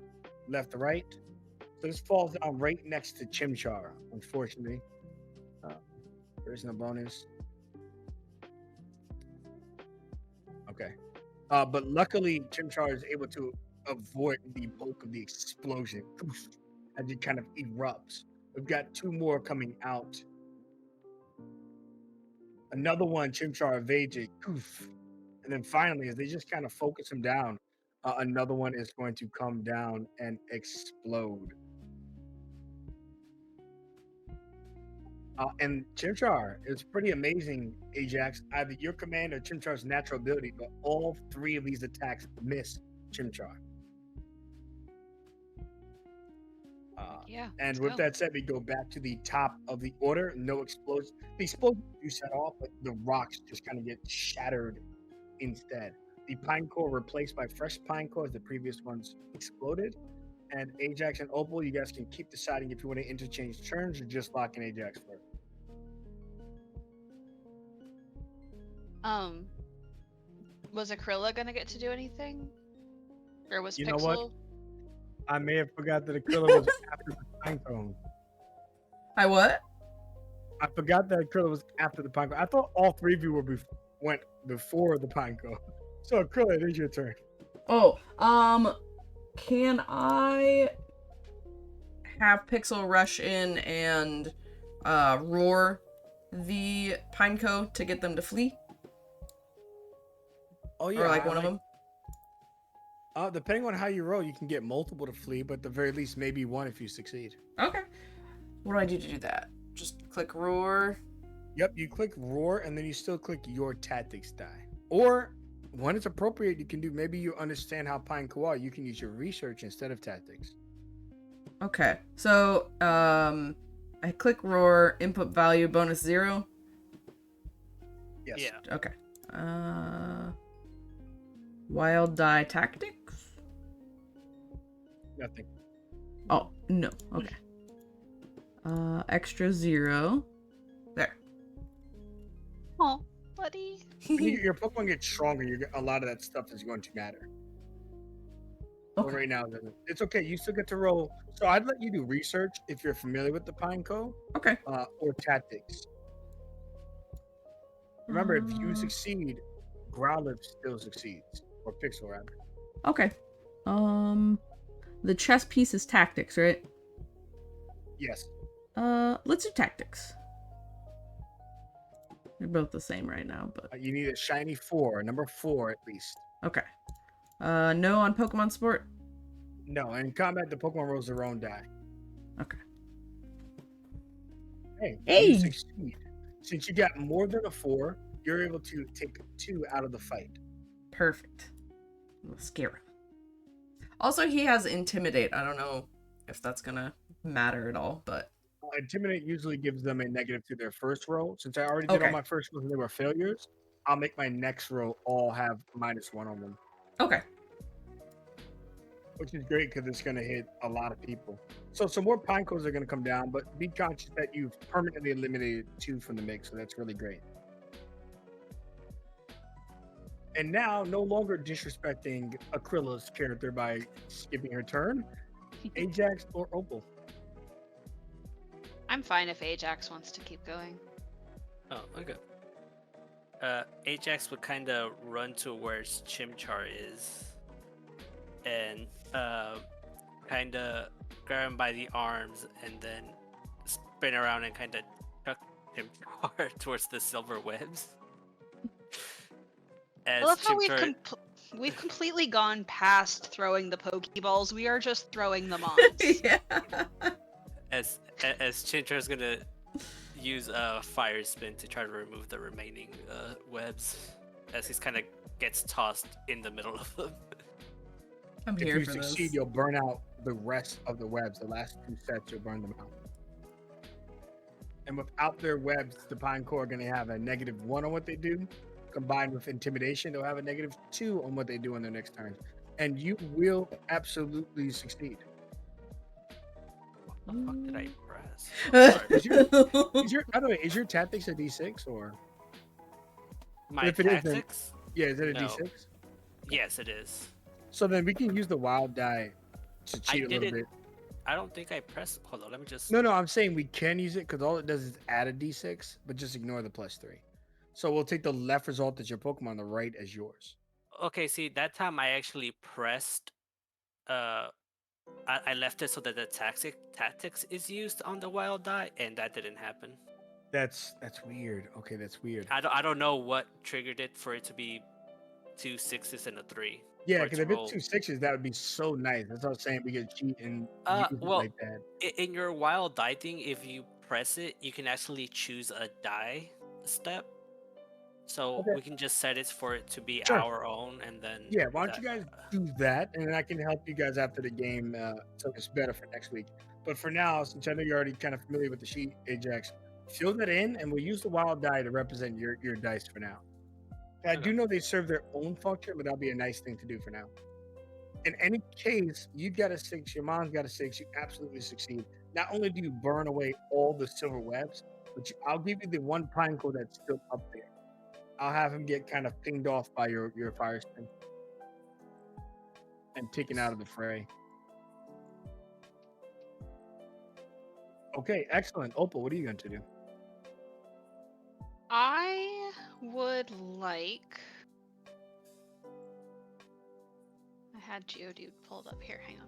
left to right. So this falls down right next to Chimchar, unfortunately. There is no bonus. Okay. But luckily, Chimchar is able to avoid the bulk of the explosion as it kind of erupts. We've got two more coming out. Another one, Chimchar evades it. And then finally, as they just kind of focus him down, another one is going to come down and explode. And Chimchar is pretty amazing, Ajax. Either your command or Chimchar's natural ability, but all three of these attacks miss Chimchar. Yeah. And with that said, we go back to the top of the order. No explosions. The explosions do set off, but the rocks just kind of get shattered instead. The pine core replaced by fresh pine core as the previous ones exploded. And Ajax and Opal, you guys can keep deciding if you want to interchange turns or just lock in Ajax first. Was Acryla gonna get to do anything? Or was You Pixel? know what? I may have forgot that Acryla was after the pine cone. I what? I forgot that Acryla was after the pine cone. I thought all three of you went before the pine cone. So Acryla, it is your turn. Oh, can I have Pixel rush in and roar the Pineco to get them to flee? Oh yeah, Or like one of them? Depending on how you roll, you can get multiple to flee, but at the very least, maybe one if you succeed. Okay. What do I do to do that? Just click roar. Yep, you click roar, and then you still click your tactics die. Or when it's appropriate, you can do. Maybe you understand how Pine Co are. You can use your research instead of tactics. Okay. So I click roar. Input value bonus 0. Yes. Yeah. Okay. Wild die tactics. Nothing. Oh no. Okay. Extra 0. There. Oh, buddy. When your Pokemon gets stronger, a lot of that stuff is going to matter. But Okay. right now, it's okay. You still get to roll. So I'd let you do research if you're familiar with the Pineco, Okay. or tactics. Remember, if you succeed, Growlithe still succeeds, or Pixel rather. Okay. The chess piece is tactics, right? Yes. Let's do tactics. They're both the same right now, but You need a shiny 4, number 4 at least. okay. No on Pokemon Sport? No, in combat, the Pokemon rolls their own die. Okay. Hey, Hey! you succeed. Since you got more than a 4, you're able to take 2 out of the fight. Perfect. Let's scare him. Also, he has Intimidate. I don't know if that's gonna matter at all, but... Intimidate usually gives them a negative to their first roll. Since I already did all my first rolls and they were failures, I'll make my next roll all have -1 on them. Okay. Which is great because it's going to hit a lot of people. So some more Pinecos are going to come down, but be conscious that you've permanently eliminated 2 from the mix, so that's really great. And now, no longer disrespecting Acryla's character by skipping her turn, Ajax or Opal? I'm fine if Ajax wants to keep going. Oh, okay. Ajax would kind of run to where Chimchar is, and kind of grab him by the arms, and then spin around and kind of chuck Chimchar towards the silver webs. I As love how Chimchar, we've completely gone past throwing the Pokeballs. We are just throwing the mons. Yeah. as Chimchar is gonna use a fire spin to try to remove the remaining webs, as he's kind of gets tossed in the middle of them. I'm If here you for succeed, this. you'll burn out the rest of the webs. The last 2 sets, you'll burn them out. And without their webs, the Pine Core are going to have a -1 on what they do. Combined with Intimidation, they'll have a -2 on what they do on their next turn. And you will absolutely succeed. What the fuck did I press? Oh, sorry. By the way, is your tactics a D6 or? My If it is, then tactics? yeah, is it a No. D6? Yes, it is. So then we can use the wild die to cheat a little didn't- bit. I don't think I pressed. Hold on, let me just. No, I'm saying we can use it because all it does is add a D6, but just ignore the +3. So we'll take the left result as your Pokemon, the right as yours. Okay, see, that time I actually pressed. I left it so that the tactics is used on the wild die, and that didn't happen. That's weird. Okay, that's weird. I don't know what triggered it for it to be 2 6s and a 3. Yeah, for it because to if roll. it's 2 6s, that would be so nice. That's what I was saying. We could cheat and use it Well, like that. in your wild die thing, if you press it, you can actually choose a die step. So Okay. we can just set it for it to be Sure. our own, and then Yeah, why don't you guys do that, and then I can help you guys after the game, so it's better for next week. But for now, since I know you're already kind of familiar with the sheet, Ajax, fill that in, and we'll use the wild die to represent your dice for now. I Okay. do know they serve their own function, but that'll be a nice thing to do for now. In any case, you got a 6, your mom's got a 6, you absolutely succeed. Not only do you burn away all the silver webs, but I'll give you the one pine core that's still up there. I'll have him get kind of pinged off by your fire spin and taken out of the fray. Okay, excellent. Opal, what are you going to do? I would like. I had Geodude pulled up here. Hang on.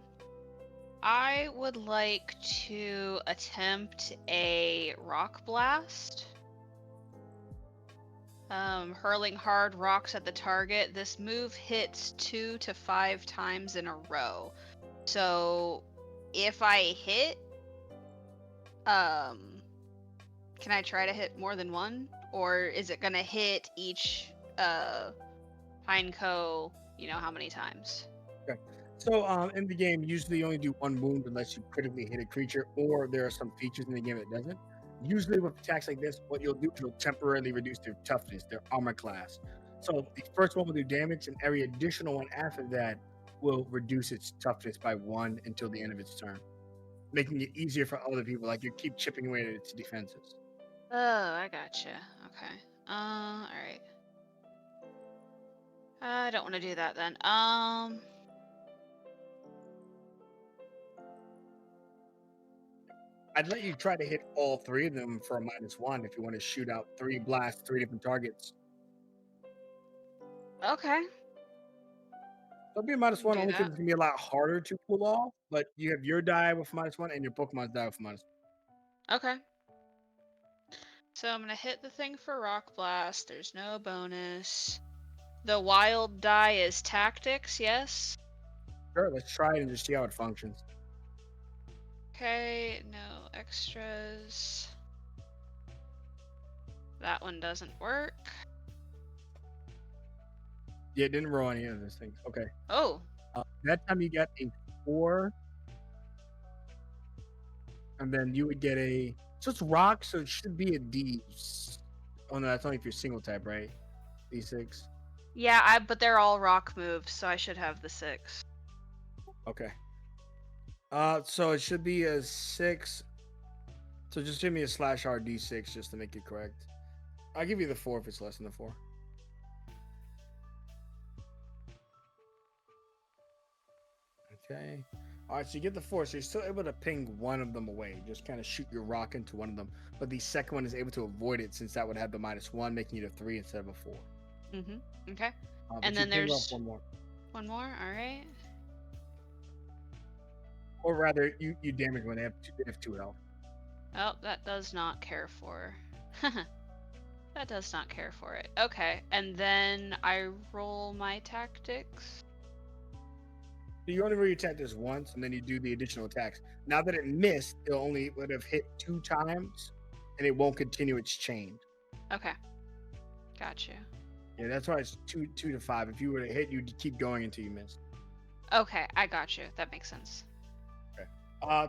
I would like to attempt a Rock Blast. Hurling hard rocks at the target. This move hits 2 to 5 times in a row. So if I hit, can I try to hit more than one? Or is it gonna hit each Pineco, how many times? Okay. So in the game, usually you only do 1 wound unless you critically hit a creature, or there are some features in the game that doesn't. Usually with attacks like this, what you'll do is you'll temporarily reduce their toughness, their armor class. So the first one will do damage, and every additional one after that will reduce its toughness by 1 until the end of its turn, making it easier for other people. Like you keep chipping away at its defenses. Oh, I gotcha. Okay. All right. I don't want to do that then. I'd let you try to hit all 3 of them for a -1 if you want to shoot out 3 blasts, 3 different targets. Okay. It'll be a -1 Do only because that. it's gonna be a lot harder to pull off. But you have your die with -1 and your Pokemon's die with -1. Okay. So I'm gonna hit the thing for Rock Blast. There's no bonus. The wild die is tactics, yes? Sure, let's try it and just see how it functions. Okay, no extras. That one doesn't work. Yeah, it didn't roll any of those things. Okay. Oh, That time you got a 4. And then you would get a. So it's rock, so it should be a D. Oh no, that's only if you're single type, right? D6. yeah, but they're all rock moves, so I should have the 6. Okay. So it should be a 6. So just give me a /R D6 just to make it correct. I'll give you the 4 if it's less than the 4. Okay. All right, so you get the 4, so you're still able to ping one of them away. Just kind of shoot your rock into one of them, but the second one is able to avoid it since that would have the -1, making it a 3 instead of a 4. Okay. But And you then ping off there's one more, one more. All right. or rather, you damage when they have 2 health. Oh, that does not care for. That does not care for it. Okay, and then I roll my tactics. So you only roll your tactics once, and then you do the additional attacks. Now that it missed, it only would have hit 2 times, and it won't continue its chain. Okay. Gotcha. Yeah, that's why it's 2 to 5. If you were to hit, you'd keep going until you missed. Okay, I got you. That makes sense.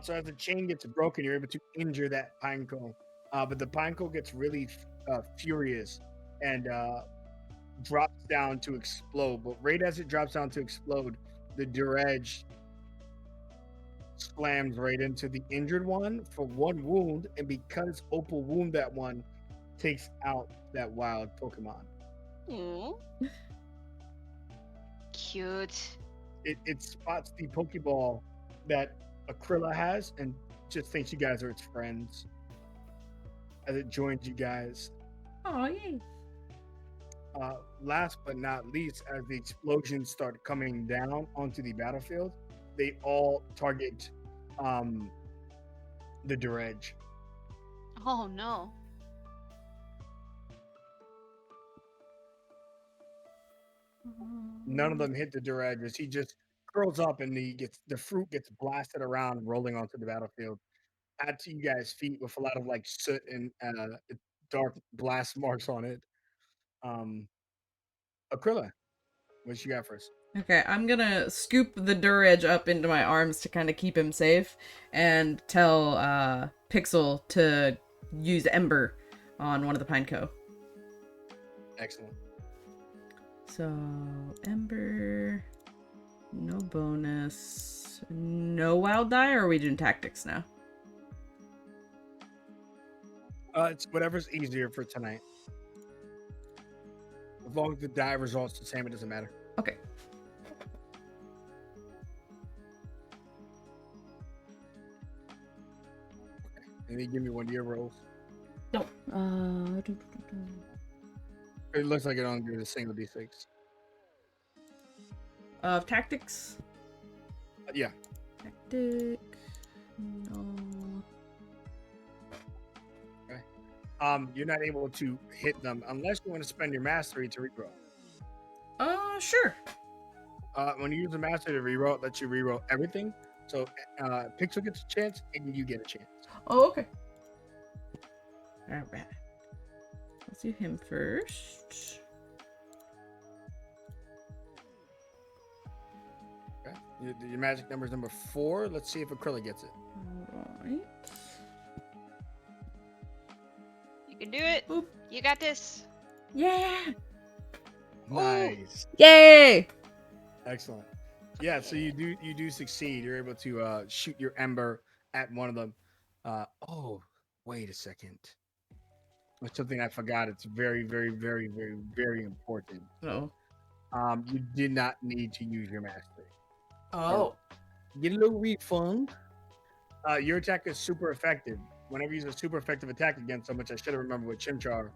So as the chain gets broken, you're able to injure that pine cone. But the pine cone gets really furious and drops down to explode. But right as it drops down to explode, the dredge slams right into the injured one for 1 wound. And because Opal wound that one, takes out that wild Pokemon. Ooh. Cute. It spots the Pokeball that Aquila has and just thinks you guys are its friends as it joins you guys. Oh, yay. Last but not least, as the explosions start coming down onto the battlefield, they all target the dredge. Oh no. None of them hit the dredge as he just curls up and the fruit gets blasted around, rolling onto the battlefield. Add to you guys' feet with a lot of like soot and dark blast marks on it. Aquila, what you got first? Okay, I'm gonna scoop the Durage up into my arms to kind of keep him safe and tell Pixel to use Ember on one of the Pineco. Excellent. So, Ember, no bonus, no wild die, or are we doing tactics now? It's whatever's easier for tonight. As long as the die result's the same, it doesn't matter. Okay. And then give me one of your rolls. No. It looks like it only gives a single d6. Tactics? Yeah. Tactic. No. You're not able to hit them unless you want to spend your mastery to reroll. Sure. When you use a mastery to reroll, it lets you reroll everything. So Pixel gets a chance and you get a chance. Oh, okay. Alright. Let's do him first. Okay. Your magic number is number 4. Let's see if Aquila gets it. Alright. You can do it. Boop. You got this. Yeah! Nice. Yay! Excellent. Yeah, so you do succeed. You're able to shoot your ember at one of them. Oh, wait a second. It's something I forgot. It's very, very, very, very, very important. No. You did not need to use your mastery. Oh. Get a little refund. Your attack is super effective. Whenever you use a super effective attack against someone, which I should have remembered with Chimchar,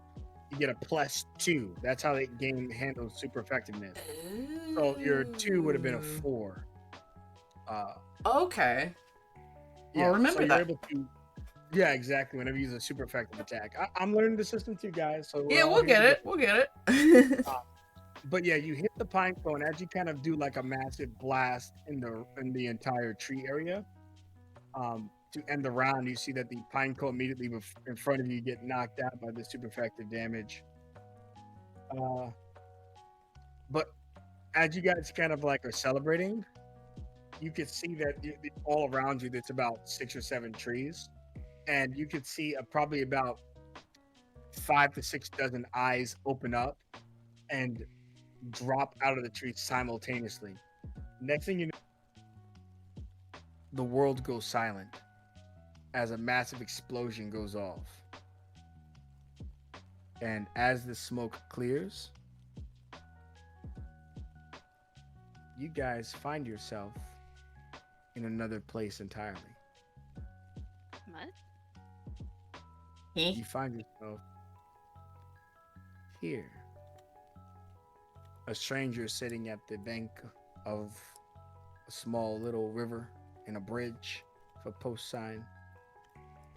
you get a +2. That's how the game handles super effectiveness. So your 2 would have been a 4. Okay. Yeah, I'll remember so you're that. able to, yeah, exactly. Whenever you use a super effective attack, I'm learning the system too, guys. So Yeah, we'll get it. We'll get it. But yeah, you hit the pine cone as you kind of do like a massive blast in the entire tree area. To end the round, you see that the pine cone immediately in front of you get knocked out by the super effective damage. But as you guys kind of like are celebrating, you can see that all around you, there's about 6 or 7 trees, and you can see probably about 5 to 6 dozen eyes open up and drop out of the tree simultaneously. Next thing you know, the world goes silent as a massive explosion goes off. And as the smoke clears, you guys find yourself in another place entirely. What? You find yourself here, a stranger sitting at the bank of a small little river in a bridge with a post sign.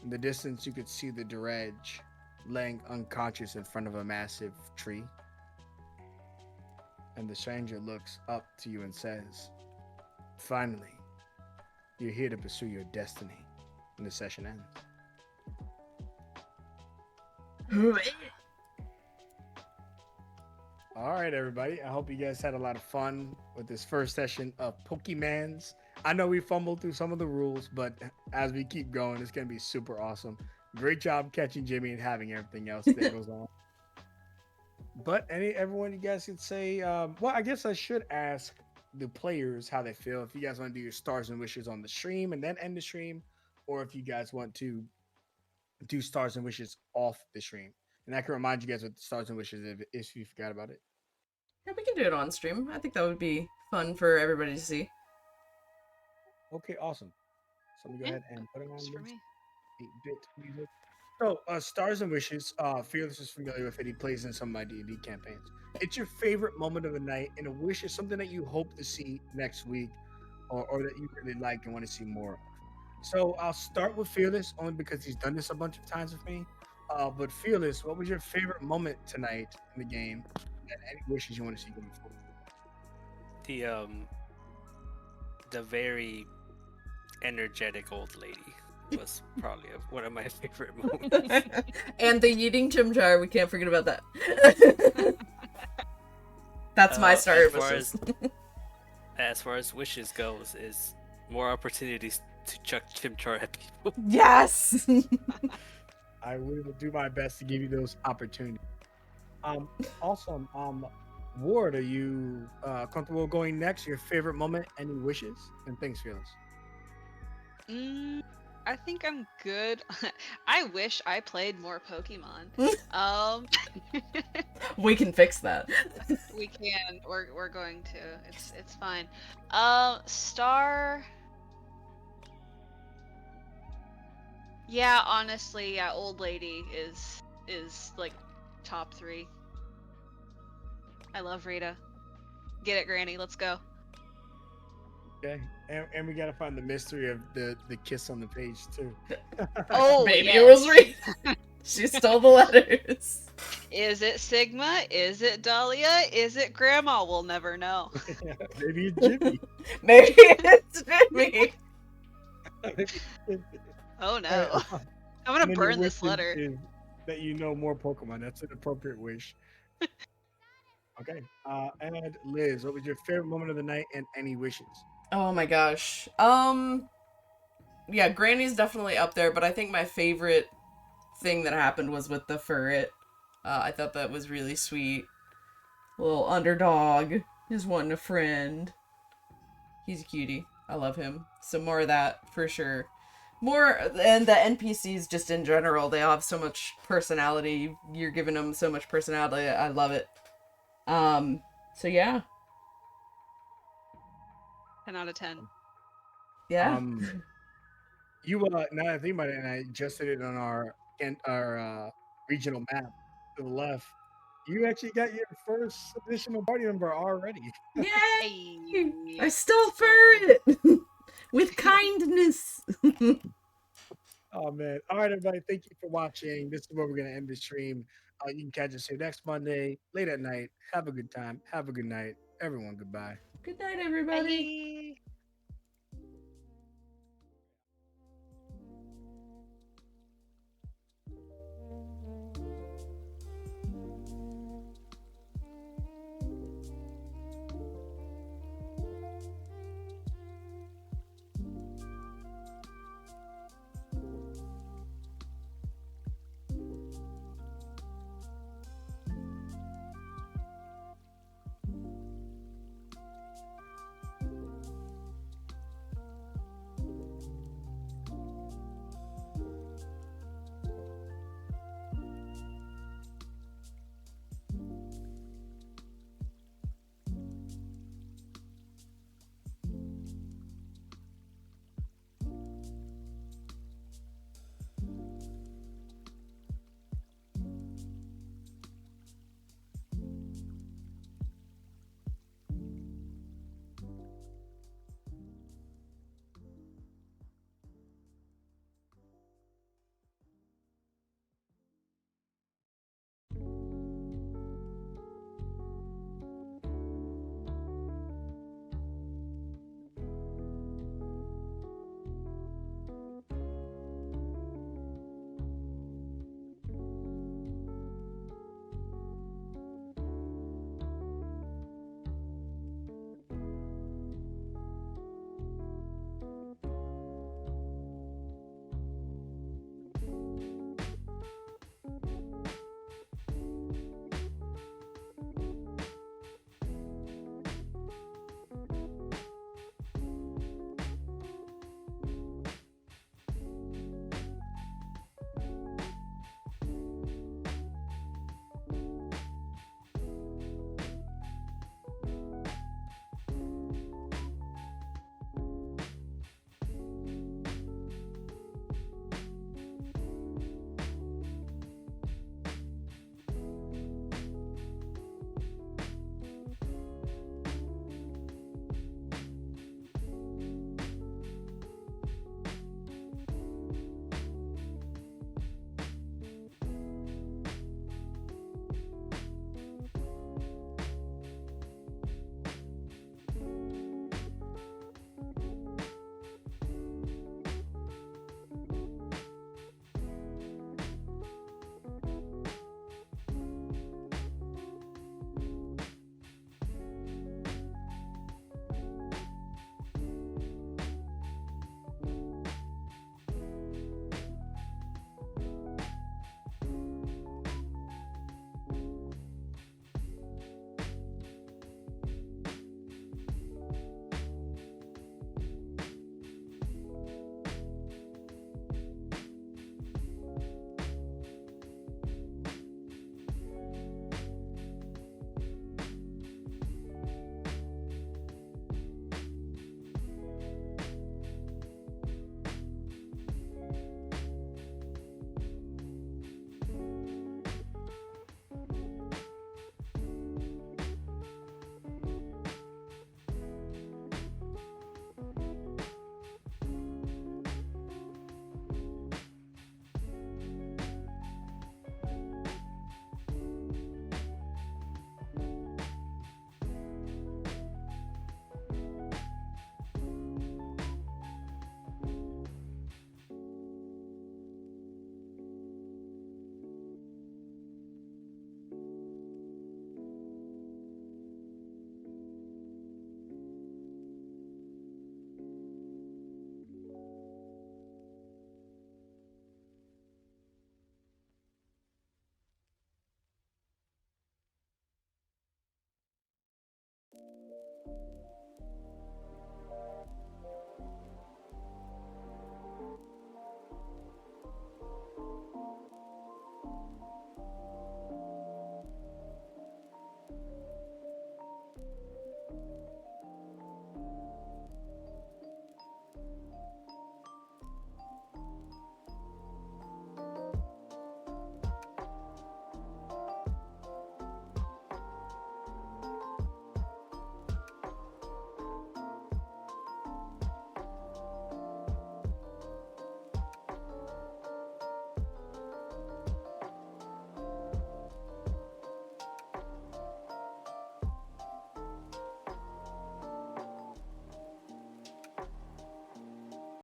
In the distance, you could see the dredge laying unconscious in front of a massive tree. And the stranger looks up to you and says, "Finally, you're here to pursue your destiny." And the session ends. All right, everybody. I hope you guys had a lot of fun with this first session of Pokeymanz. I know we fumbled through some of the rules, but as we keep going, it's going to be super awesome. Great job catching Jimmy and having everything else that goes on. But everyone, you guys could say, well, I guess I should ask the players how they feel. If you guys want to do your stars and wishes on the stream and then end the stream, or if you guys want to do stars and wishes off the stream. And I can remind you guys what the stars and wishes if you forgot about it. Yeah, we can do it on stream. I think that would be fun for everybody to see. Okay, awesome. So let me go Yeah, ahead and put it on works for this me. 8-bit music. So, Stars and Wishes, Fearless is familiar with it. He plays in some of my D&D campaigns. It's your favorite moment of the night, and a wish is something that you hope to see next week or that you really like and want to see more of. So I'll start with Fearless, only because he's done this a bunch of times with me. But Fearless, what was your favorite moment tonight in the game? And any wishes you want to see going forward? The very energetic old lady was probably one of my favorite moments. And the eating chimchar, we can't forget about that. That's my star wishes. As far as wishes goes, is more opportunities to chuck chimchar at people. Yes. I will do my best to give you those opportunities. Awesome. Ward, are you comfortable going next? Your favorite moment, any wishes? And thanks, Fearless. I think I'm good. I wish I played more Pokemon. We can fix that. We can. We're going to. It's fine. Star. Yeah, honestly, yeah, old lady is like top 3. I love Rita. Get it, Granny. Let's go. Okay. And we gotta find the mystery of the kiss on the page too. Oh, Maybe yes. it was Rita. She stole the letters. Is it Sigma? Is it Dahlia? Is it Grandma? We'll never know. Maybe it's Jimmy. Maybe it's Jimmy. Oh no. I'm gonna burn this wish letter. is that you know more Pokemon. That's an appropriate wish. Okay. And Liz, what was your favorite moment of the night and any wishes? Oh my gosh. Yeah, Granny's definitely up there, but I think my favorite thing that happened was with the ferret. I thought that was really sweet. Little underdog is wanting a friend. He's a cutie. I love him. So more of that for sure. More, and the NPCs just in general, they all have so much personality. You're giving them so much personality. I love it. So yeah. 10 out of 10. Yeah. You now that I think about it, and I adjusted it on our regional map to the left. You actually got your first additional party member already. Yay! Hey. I stole ferret with kindness. Oh man! All right, everybody. Thank you for watching. This is where we're gonna end the stream. You can catch us here next Monday, late at night. Have a good time. Have a good night, everyone. Goodbye. Good night, everybody. Bye.